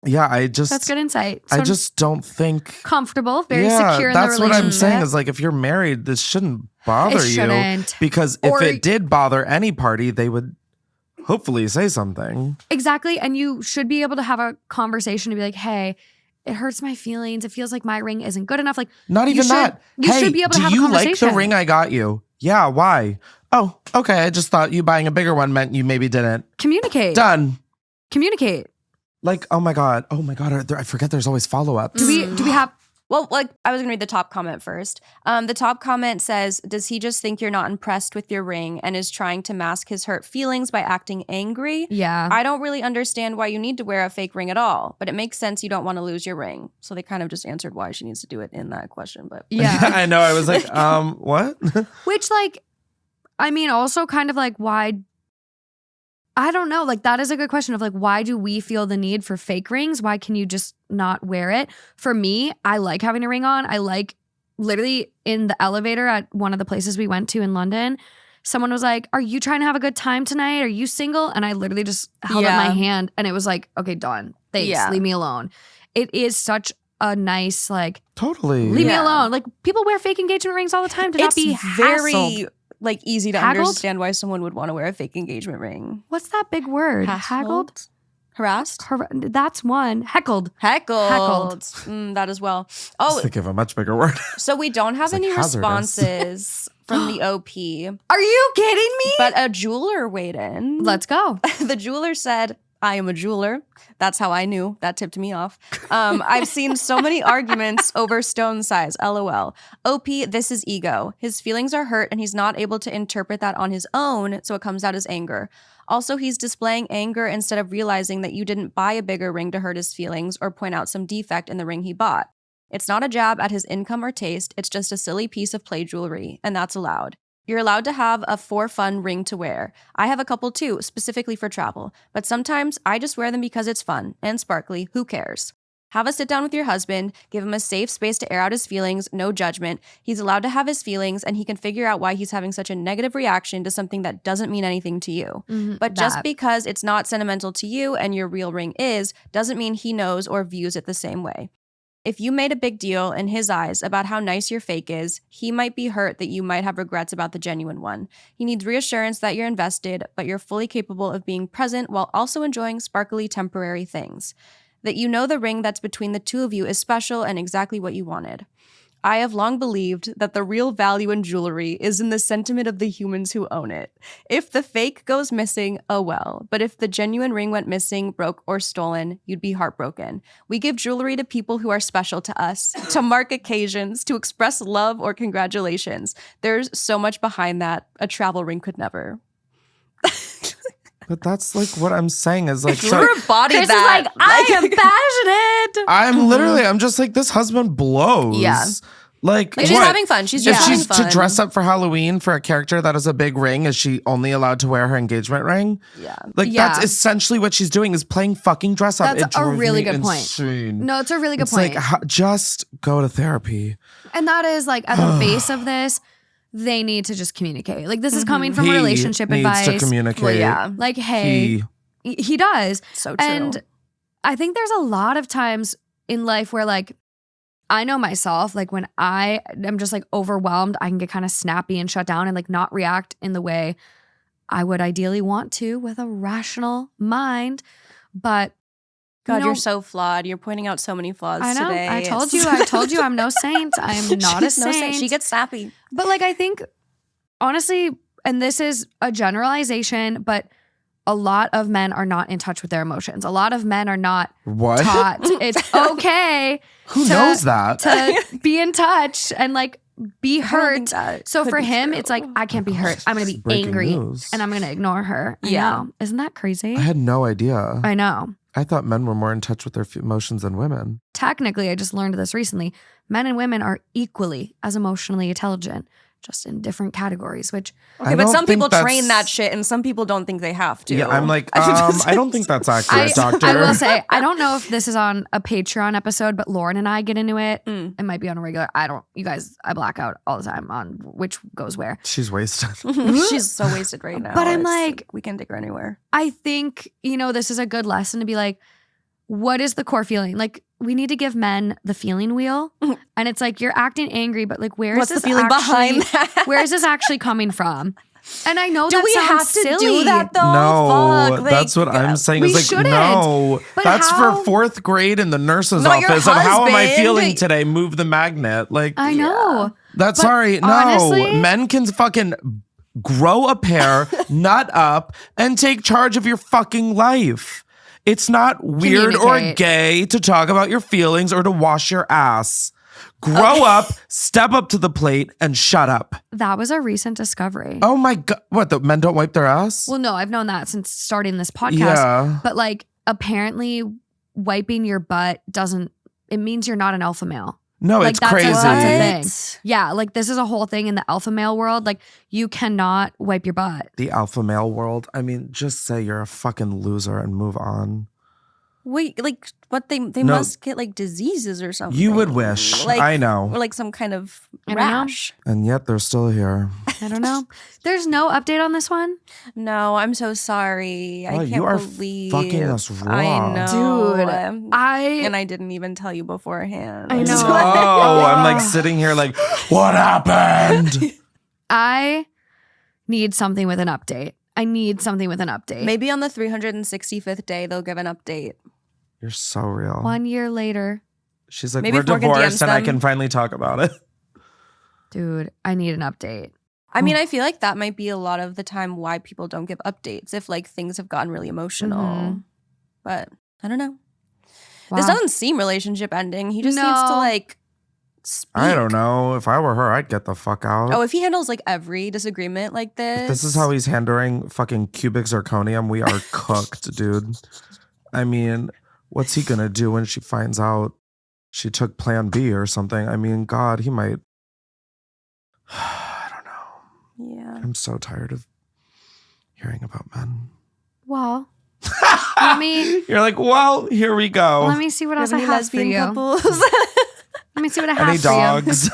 yeah, That's good insight. So I just don't think... comfortable, very secure in the relationship. That's what I'm saying is like, if you're married, this shouldn't bother It shouldn't. you. Because if it did bother any party, they would hopefully say something. Exactly. And you should be able to have a conversation to be like, hey, it hurts my feelings. It feels like my ring isn't good enough. Like, not even that. You should be able to have a conversation. Do you like the ring I got you? Yeah, why? Oh, okay. I just thought you buying a bigger one meant you maybe didn't. Communicate. Done. Communicate. Like, oh my God. I forget there's always follow-ups. Do we have... Well, like, I was going to read the top comment first. The top comment says, does he just think you're not impressed with your ring and is trying to mask his hurt feelings by acting angry? Yeah. I don't really understand why you need to wear a fake ring at all, but it makes sense you don't want to lose your ring. So they kind of just answered why she needs to do it in that question. But yeah. I know. I was like, what? Which, like, I mean, also kind of like, why... I don't know. Like, that is a good question of like, why do we feel the need for fake rings? Why can you just not wear it? For me, I like having a ring on. I like literally in the elevator at one of the places we went to in London, someone was like, are you trying to have a good time tonight? Are you single? And I literally just held up my hand and it was like, okay, done. Thanks. Leave me alone. It is such a nice, like, totally. Leave me alone. Like, people wear fake engagement rings all the time to not be very like easy to haggled? understand why someone would want to wear a fake engagement ring. What's that big word? Haggled? Harassed? That's one. Heckled. That as well. I was thinking of a much bigger word. So we don't have any responses from the OP. Are you kidding me? But a jeweler weighed in. Let's go. The jeweler said, I am a jeweler. That's how I knew. That tipped me off. I've seen so many arguments over stone size. LOL. OP, this is ego. His feelings are hurt and he's not able to interpret that on his own, so it comes out as anger. Also, he's displaying anger instead of realizing that you didn't buy a bigger ring to hurt his feelings or point out some defect in the ring he bought. It's not a jab at his income or taste. It's just a silly piece of play jewelry, and that's allowed. You're allowed to have a for fun ring to wear. I have a couple too, specifically for travel. But sometimes I just wear them because it's fun and sparkly. Who cares? Have a sit down with your husband. Give him a safe space to air out his feelings. No judgment. He's allowed to have his feelings and he can figure out why he's having such a negative reaction to something that doesn't mean anything to you. But just because it's not sentimental to you and your real ring is, doesn't mean he knows or views it the same way. If you made a big deal in his eyes about how nice your fake is, he might be hurt that you might have regrets about the genuine one. He needs reassurance that you're invested, but you're fully capable of being present while also enjoying sparkly temporary things. That you know the ring that's between the two of you is special and exactly what you wanted. I have long believed that the real value in jewelry is in the sentiment of the humans who own it. If the fake goes missing, oh well. But if the genuine ring went missing, broke, or stolen, you'd be heartbroken. We give jewelry to people who are special to us, to mark occasions, to express love or congratulations. There's so much behind that. A travel ring could never. But that's like what I'm saying is like, so embody Chris that. is like, I am passionate. I'm just like, this husband blows. Yeah. Like she's having fun. She's just having fun. To dress up for Halloween for a character that has a big ring, is she only allowed to wear her engagement ring? Yeah. Like that's essentially what she's doing, is playing fucking dress up. That's a really good point. No, it's a really good point. Like, just go to therapy. And that is like at the base of this, they need to just communicate. Like, this is coming from relationship advice. Needs to communicate. Well, yeah. Like, hey, he does. So true. And I think there's a lot of times in life where, like, I know myself, like, when I am just like overwhelmed, I can get kind of snappy and shut down and like not react in the way I would ideally want to with a rational mind. But God, you're so flawed. You're pointing out so many flaws today. I told you I'm no saint. I am not a saint. She gets sappy. But like, I think, honestly, and this is a generalization, but a lot of men are not in touch with their emotions. A lot of men are not taught it's okay Who knows that? to be in touch and like be hurt. So for him, it's like, I can't be hurt. I'm going to be angry and I'm going to ignore her. I know. Isn't that crazy? I had no idea. I know. I thought men were more in touch with their emotions than women. Technically, I just learned this recently. Men and women are equally as emotionally intelligent. just in different categories, which Okay, I but don't some think people train that's- that shit and some people don't think they have to. Yeah, I'm like, I don't think that's accurate, doctor. I will say, I don't know if this is on a Patreon episode, but Lauren and I get into it. Mm. It might be on a regular. You guys, I black out all the time on which goes where. She's wasted. She's so wasted right now. But I'm It's like- we can take her anywhere. I think, this is a good lesson to be like, what is the core feeling? Like, we need to give men the feeling wheel. And it's like, you're acting angry, but like, where What's is the this feeling actually, behind that? where is this actually coming from? And I know Do that we sounds have to silly. do that though? No, Fuck, that's what I'm saying. we Is like, shouldn't. no, But that's how- for fourth grade in the nurse's Not your office. And how am I husband. feeling today? Move the magnet. Like, I know. that's But sorry. No, honestly- men can fucking grow a pair, nut up, and take charge of your fucking life. It's not weird or Communicate. gay to talk about your feelings or to wash your ass. Grow up, step up to the plate, and shut up. That was a recent discovery. Oh my God. What, the men don't wipe their ass? Well, no, I've known that since starting this podcast. Yeah. But like, apparently, wiping your butt it means you're not an alpha male. No, Like, it's that's a- crazy. that's a thing. Yeah, like this is a whole thing in the alpha male world. Like, you cannot wipe your butt. The alpha male world. I mean, just say you're a fucking loser and move on. Wait, like what they No. must get like diseases or something. You would wish. Like, I know. Or like some kind of I don't know. rash. And yet they're still here. I don't know. There's no update on this one. No, I'm so sorry. Wow, I you can't are believe fucking us raw. I know. Dude, and I didn't even tell you beforehand. I know. Oh, I'm like sitting here like, what happened? I need something with an update. I need something with an update. Maybe on the 365th day they'll give an update. You're so real. 1 year later, She's like, Maybe we're Morgan divorced DMs and I them. can finally talk about it. dude, I need an update. I mean, I feel like that might be a lot of the time why people don't give updates if like things have gotten really emotional. Mhm. But I don't know. Wow. This doesn't seem relationship ending. He just needs to No. like speak. I don't know. If I were her, I'd get the fuck out. Oh, if he handles like every disagreement like this. If this is how he's handling fucking cubic zirconium, we are cooked, dude. I mean, what's he gonna do when she finds out she took Plan B or something? I mean, God, he might. I don't know. Yeah. I'm so tired of hearing about men. Well, let me You're like, well, here we go. let me see what else I Any have for lesbian you. couples? Let me see what I have Any for you. dogs?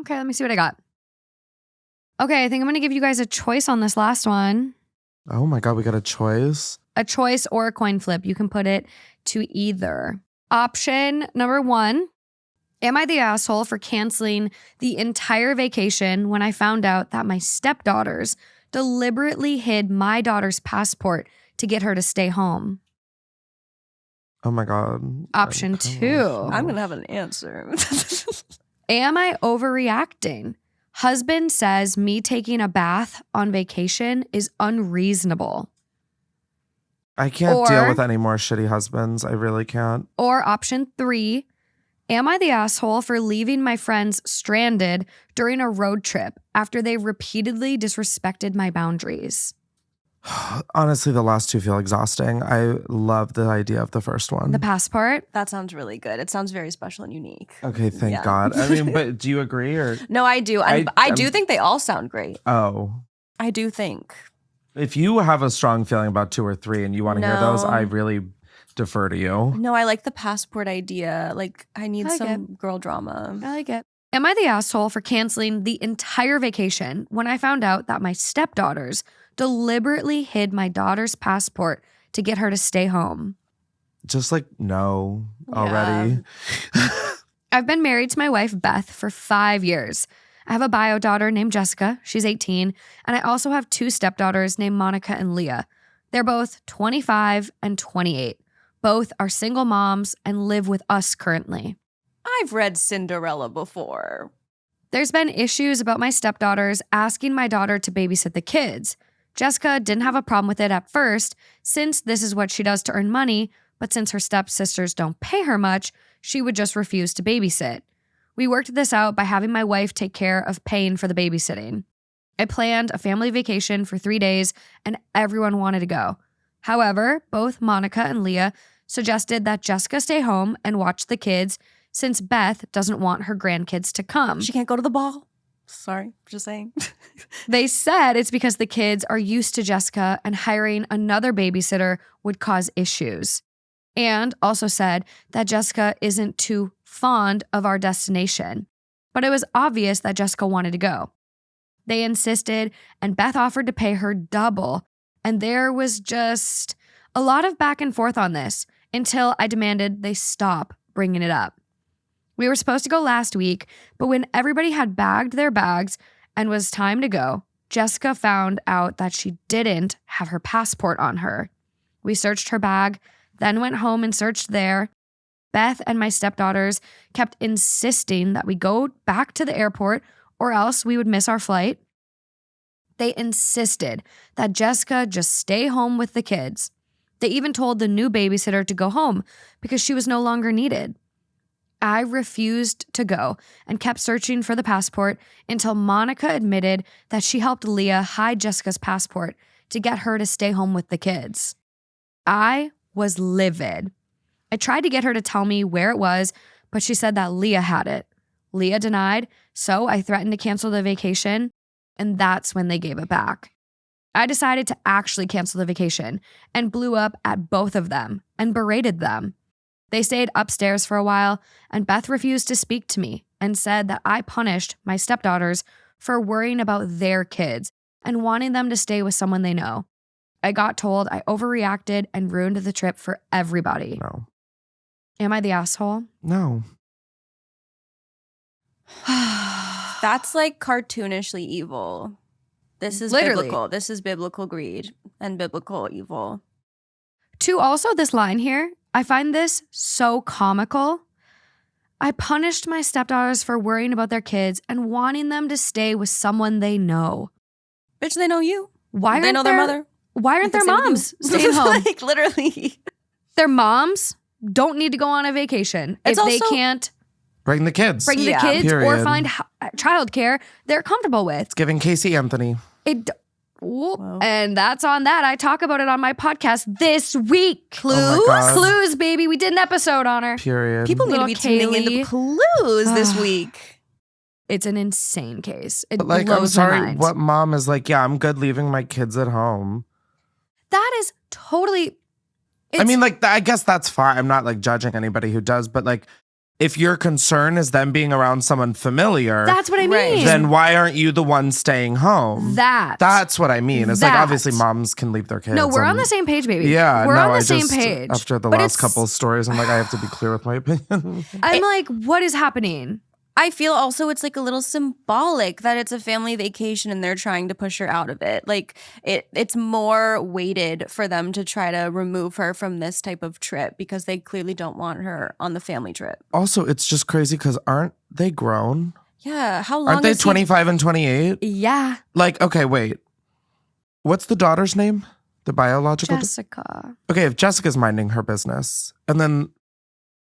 Okay, let me see what I got. Okay, I think I'm going to give you guys a choice on this last one. Oh my God, we got a choice. A choice or a coin flip. You can put it to either. Option number 1. Am I the asshole for canceling the entire vacation when I found out that my stepdaughters deliberately hid my daughter's passport to get her to stay home? Oh my God. Option 2. I'm gonna have an answer. Am I overreacting? Husband says me taking a bath on vacation is unreasonable. I can't deal Or- with any more shitty husbands. I really can't. Or option 3, am I the asshole for leaving my friends stranded during a road trip after they repeatedly disrespected my boundaries? Honestly, the last two feel exhausting. I love the idea of the first one. The passport? That sounds really good. It sounds very special and unique. Okay, thank Yeah. God. I mean, but do you agree or? No, I do. I do I'm- think they all sound great. Oh. I do think. If you have a strong feeling about 2 or 3 and you want to hear those, No. I really defer to you. No, I like the passport idea. Like, I need I like some girl drama. I like it. Am I the asshole for canceling the entire vacation when I found out that my stepdaughters deliberately hid my daughter's passport to get her to stay home? Just like, no, already. I've been married to my wife, Beth, for 5 years. I have a bio daughter named Jessica. She's 18. And I also have 2 stepdaughters named Monica and Leah. They're both 25 and 28. Both are single moms and live with us currently. I've read Cinderella before. There's been issues about my stepdaughters asking my daughter to babysit the kids. Jessica didn't have a problem with it at first, since this is what she does to earn money, but since her stepsisters don't pay her much, she would just refuse to babysit. We worked this out by having my wife take care of paying for the babysitting. I planned a family vacation for 3 days, and everyone wanted to go. However, both Monica and Leah suggested that Jessica stay home and watch the kids since Beth doesn't want her grandkids to come. She can't go to the ball. Sorry, just saying. They said it's because the kids are used to Jessica and hiring another babysitter would cause issues. And also said that Jessica isn't too fond of our destination. But it was obvious that Jessica wanted to go. They insisted, and Beth offered to pay her double. And there was just a lot of back and forth on this until I demanded they stop bringing it up. We were supposed to go last week, but when everybody had bagged their bags and was time to go, Jessica found out that she didn't have her passport on her. We searched her bag, then went home and searched there. Beth and my stepdaughters kept insisting that we go back to the airport or else we would miss our flight. They insisted that Jessica just stay home with the kids. They even told the new babysitter to go home because she was no longer needed. I refused to go and kept searching for the passport until Monica admitted that she helped Leah hide Jessica's passport to get her to stay home with the kids. I was livid. I tried to get her to tell me where it was, but she said that Leah had it. Leah denied, so I threatened to cancel the vacation, and that's when they gave it back. I decided to actually cancel the vacation and blew up at both of them and berated them. They stayed upstairs for a while, and Beth refused to speak to me and said that I punished my stepdaughters for worrying about their kids and wanting them to stay with someone they know. I got told I overreacted and ruined the trip for everybody. No. Am I the asshole? No. That's like cartoonishly evil. This is Literally. biblical. This is biblical greed and biblical evil. To also this line here, I find this so comical. I punished my stepdaughters for worrying about their kids and wanting them to stay with someone they know. Bitch, they know you. Why They aren't know their mother. Why aren't their Stay with you. moms staying home? Like, literally. Their moms don't need to go on a vacation. It's if they also- can't Bring the kids. bring the Yeah. kids or Period. find childcare they're comfortable with. It's giving Casey Anthony. Whoop. Whoa. And that's on that. I talk about it on my podcast this week. Oh my God. Clues, baby. We did an episode on her. Period. People need to Little be tuning into Kaylee. Clues this week. It's an insane case. It But like, blows I'm my sorry, mind. what mom is like, yeah, I'm good leaving my kids at home. That is totally. I mean, like, I guess that's fine. I'm not like judging anybody who does, but like, if your concern is them being around someone familiar, that's what I Right. mean. then why aren't you the one staying home? That's what I mean. It's like, That. obviously moms can leave their kids. No, we're on and- the same page, baby. Yeah, we're no, on the I same just, page. After the But last it's- couple of stories, I'm like, I have to be clear with my opinion. I'm like, what is happening? I feel also it's like a little symbolic that it's a family vacation and they're trying to push her out of it. Like it's more weighted for them to try to remove her from this type of trip because they clearly don't want her on the family trip. Also, it's just crazy because aren't they grown? Yeah, how long Aren't they is he- 25 and 28? Yeah, Like, okay, wait. What's the daughter's name? The biological? Jessica. Okay, if Jessica's minding her business, and then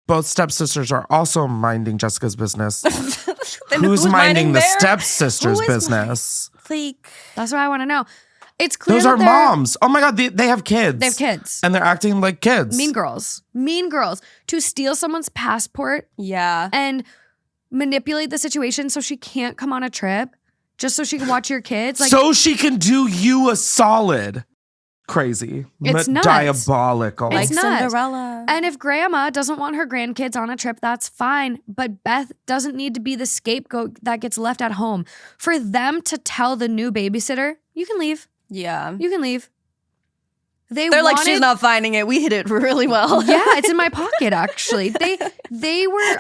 both stepsisters are also minding Jessica's business, Then who's minding the theirs? stepsister's Who is business? Like, That's what I want to know. It's clear Those that are they're- moms. Oh my God, they have kids. They have kids. And they're acting like kids. Mean girls. Mean girls. To steal someone's passport yeah. and manipulate the situation so she can't come on a trip just so she can watch your kids. Like, so she can do you a solid. Crazy. It's nuts. Diabolical. Like It's nuts. Cinderella. and if grandma doesn't want her grandkids on a trip, that's fine. But Beth doesn't need to be the scapegoat that gets left at home. For them to tell the new babysitter, you can leave. Yeah. You can leave. They're They're like, she's not finding it. We hit it really well. Yeah, it's in my pocket actually. They were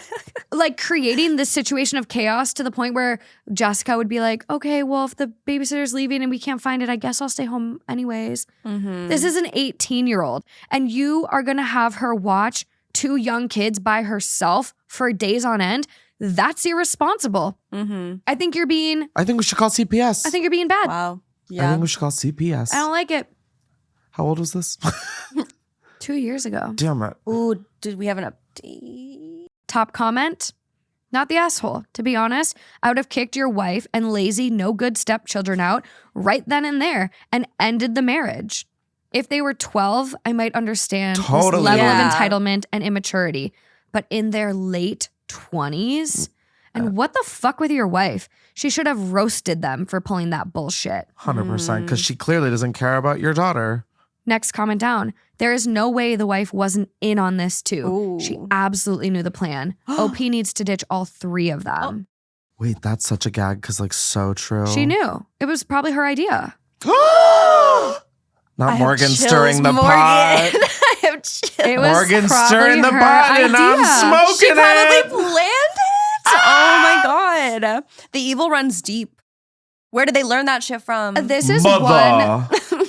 like creating this situation of chaos to the point where Jessica would be like, okay, well, if the babysitter's leaving and we can't find it, I guess I'll stay home anyways. Mm-hmm. This is an 18-year-old and you are gonna have her watch two young kids by herself for days on end. That's irresponsible. Mm-hmm. I think you're being I think we should call CPS. I think you're being bad. Wow. I Yeah. think we should call CPS. I don't like it. How old was this? 2 years ago. Damn it. Ooh, did we have an update? Top comment? Not the asshole. To be honest, I would have kicked your wife and lazy, no good stepchildren out right then and there and ended the marriage. If they were 12, I might understand Totally. this level Yeah. of entitlement and immaturity. But in their late 20s. And what the fuck with your wife? She should have roasted them for pulling that bullshit. 100%, because she clearly doesn't care about your daughter. Next comment down. There is no way the wife wasn't in on this too. Ooh. She absolutely knew the plan. OP needs to ditch all 3 of them. Wait, that's such a gag because like so true. She knew. It was probably her idea. Not I have Morgan chills, stirring the Morgan. pot. I have chills. It was Morgan probably stirring the her pot and I'm idea. smoking She probably it. planned it. Oh my God. The evil runs deep. Where did they learn that shit from? This is Mother. one.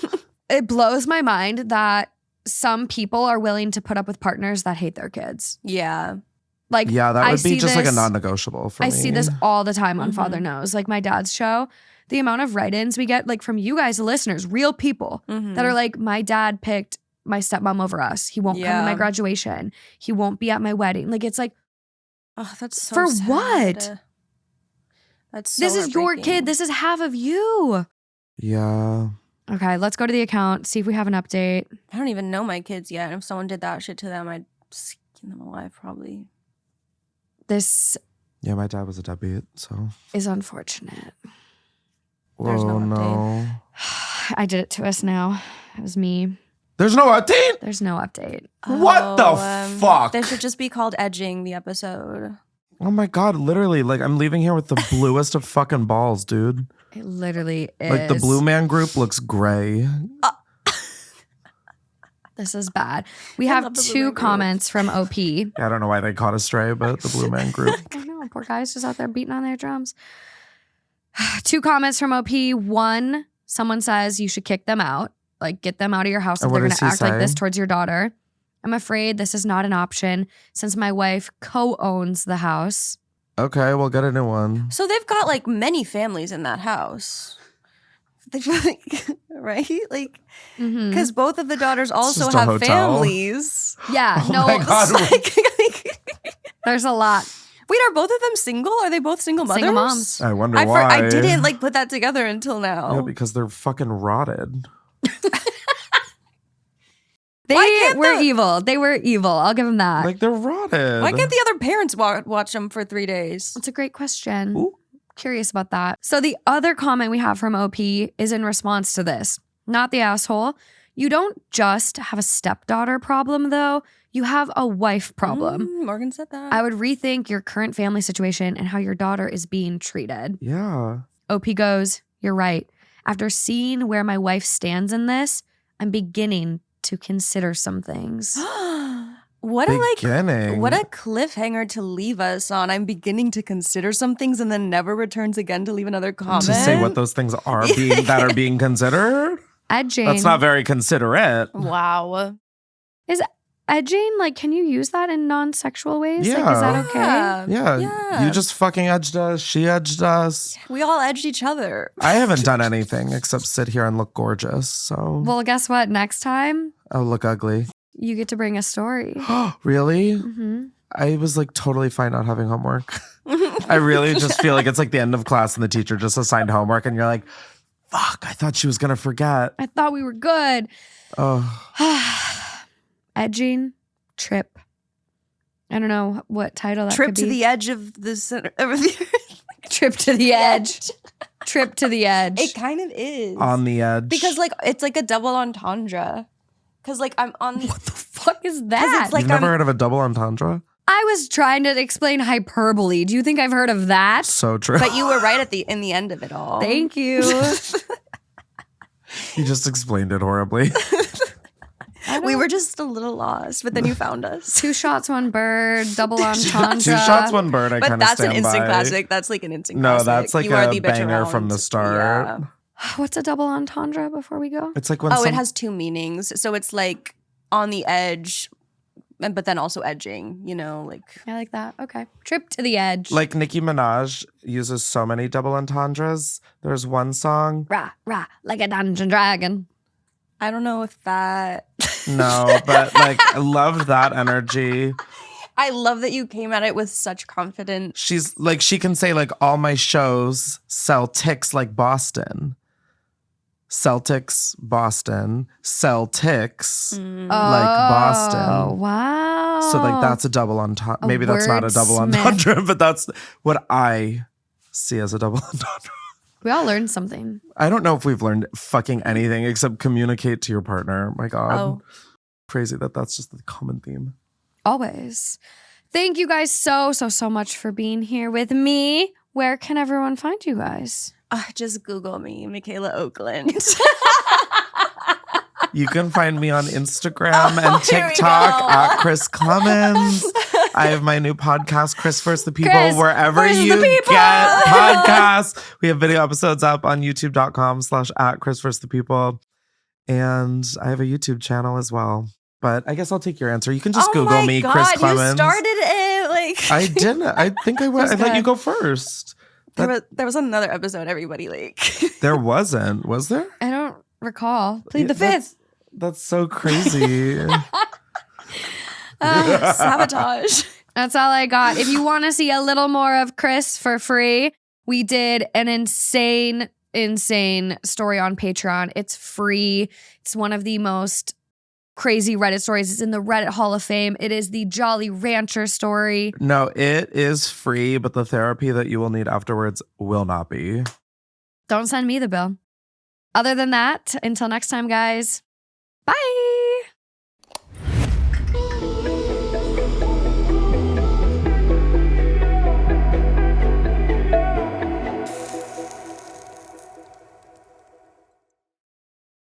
It blows my mind that some people are willing to put up with partners that hate their kids. Yeah. Like, Yeah, that I would be see just like a this- non-negotiable for me. I see this all the time on Mhm. Father Knows. Like my dad's show, the amount of write-ins we get like from you guys, the listeners, real people Mhm. that are like, my dad picked my stepmom over us. He won't come to my Yeah. graduation. He won't be at my wedding. Like it's like, Oh, that's so For sad. what? That's so this is your heartbreaking. kid. This is half of you. Yeah. Okay, let's go to the account, see if we have an update. I don't even know my kids yet. And if someone did that shit to them, I'd skin them alive probably. This Yeah, my dad was a deadbeat, so. is unfortunate. There's no Whoa, update. no. I did it to us now. It was me. There's no update? There's no update. What the fuck? This should just be called Edging the episode. Oh my God, literally. Like, I'm leaving here with the bluest of fucking balls, dude. It literally is. Like, the Blue Man Group looks gray. This is bad. We I have love the Blue 2 Man Group. comments from OP. I don't know why they caught a stray, but the Blue Man Group. I know, poor guy's just out there beating on their drums. 2 comments from OP. 1, someone says you should kick them out. Like, get them out of your house if And they're what going does to he act like this say? towards your daughter. I'm afraid this is not an option since my wife co-owns the house. Okay, we'll get a new one. So they've got like many families in that house. They've like, right? Like, Mhm. because both of the daughters also just a have hotel. families. Yeah, Oh no, my God. there's a lot. Wait, are both of them single? Are they both single mothers? Single moms. I wonder I why. didn't like put that together until now. Yeah, because they're fucking rotted. They Why can't were the- evil. They were evil. I'll give them that. Like, they're rotted. Why can't the other parents watch them for 3 days? That's a great question. Ooh. Curious about that. So the other comment we have from OP is in response to this. Not the asshole. You don't just have a stepdaughter problem, though. You have a wife problem. Morgan said that. I would rethink your current family situation and how your daughter is being treated. Yeah. OP goes, you're right. After seeing where my wife stands in this, I'm beginning to consider some things. What a Beginning. what a cliffhanger to leave us on. I'm beginning to consider some things and then never returns again to leave another comment. To say what those things are being that are being considered. Edging. That's not very considerate. Wow. Edging, like, can you use that in non-sexual ways? Like, is Yeah. that okay? Yeah. You just fucking edged us. She edged us. We all edged each other. I haven't done anything except sit here and look gorgeous. So, Well, guess what? Next time, oh, look ugly. you get to bring a story. Really? hmm I was like totally fine not having homework. I really just feel like it's like the end of class and the teacher just assigned homework and you're like, fuck, I thought she was going to forget. I thought we were good. Oh, Edging, trip. I don't know what title that Trip could to be. the edge of the center of the earth. Trip to the edge. Trip to the edge. It kind of is. on the edge. Because like it's like a double entendre. Because like I'm on what the fuck is that? it's like You've never I'm- heard of a double entendre? I was trying to explain hyperbole. Do you think I've heard of that? So true. But you were right in the end of it all. Thank you. You just explained it horribly. We were just a little lost, but then you found us. 2 shots, 1 bird, double entendre. 2 shots, 1 bird. I But kind of that's stand an instant by. classic. That's like an instant No, classic. that's like You are a the bitch banger from around. the start. Yeah. What's a double entendre before we go? It's like when Oh, some, it has 2 meanings. So it's like on the edge, but then also edging, you know, like I like that. Okay. Trip to the edge. like Nicki Minaj uses so many double entendres. There's one song. Rah, rah, like a dungeon dragon. I don't know if that. No, but like I loved that energy. I love that you came at it with such confidence. She's like, she can say like all my shows sell ticks like Boston. Celtics, Boston, Celtics, Mm. like Boston. Oh, wow. So like that's a double entendre. A Maybe that's not a double wordsmith. entendre, but that's what I see as a double entendre. We all learned something. I don't know if we've learned fucking anything except communicate to your partner. My God. Oh. Crazy that that's just the common theme. Always. Thank you guys so much for being here with me. Where can everyone find you guys? Just Google me, Michaela Okland. You can find me on Instagram and here we TikTok go. at Chris Klemens. I have my new podcast, Chris First the People, Chris wherever Versus you the People. get podcasts. We have video episodes up on youtube.com/at Chris First the People. And I have a YouTube channel as well. But I guess I'll take your answer. You can just Google me, Chris Klemens. You started it like I didn't. I think I went. I let you go first. there was another episode. Everybody like There wasn't. Was there? I don't recall. Plead Yeah, the fifth. That's so crazy. sabotage. That's all I got. If you want to see a little more of Chris for free, we did an insane story on Patreon. It's free. It's one of the most crazy Reddit stories. It's in the Reddit Hall of Fame. It is the Jolly Rancher story. No, it is free, but the therapy that you will need afterwards will not be. Don't send me the bill. Other than that, until next time, guys, bye.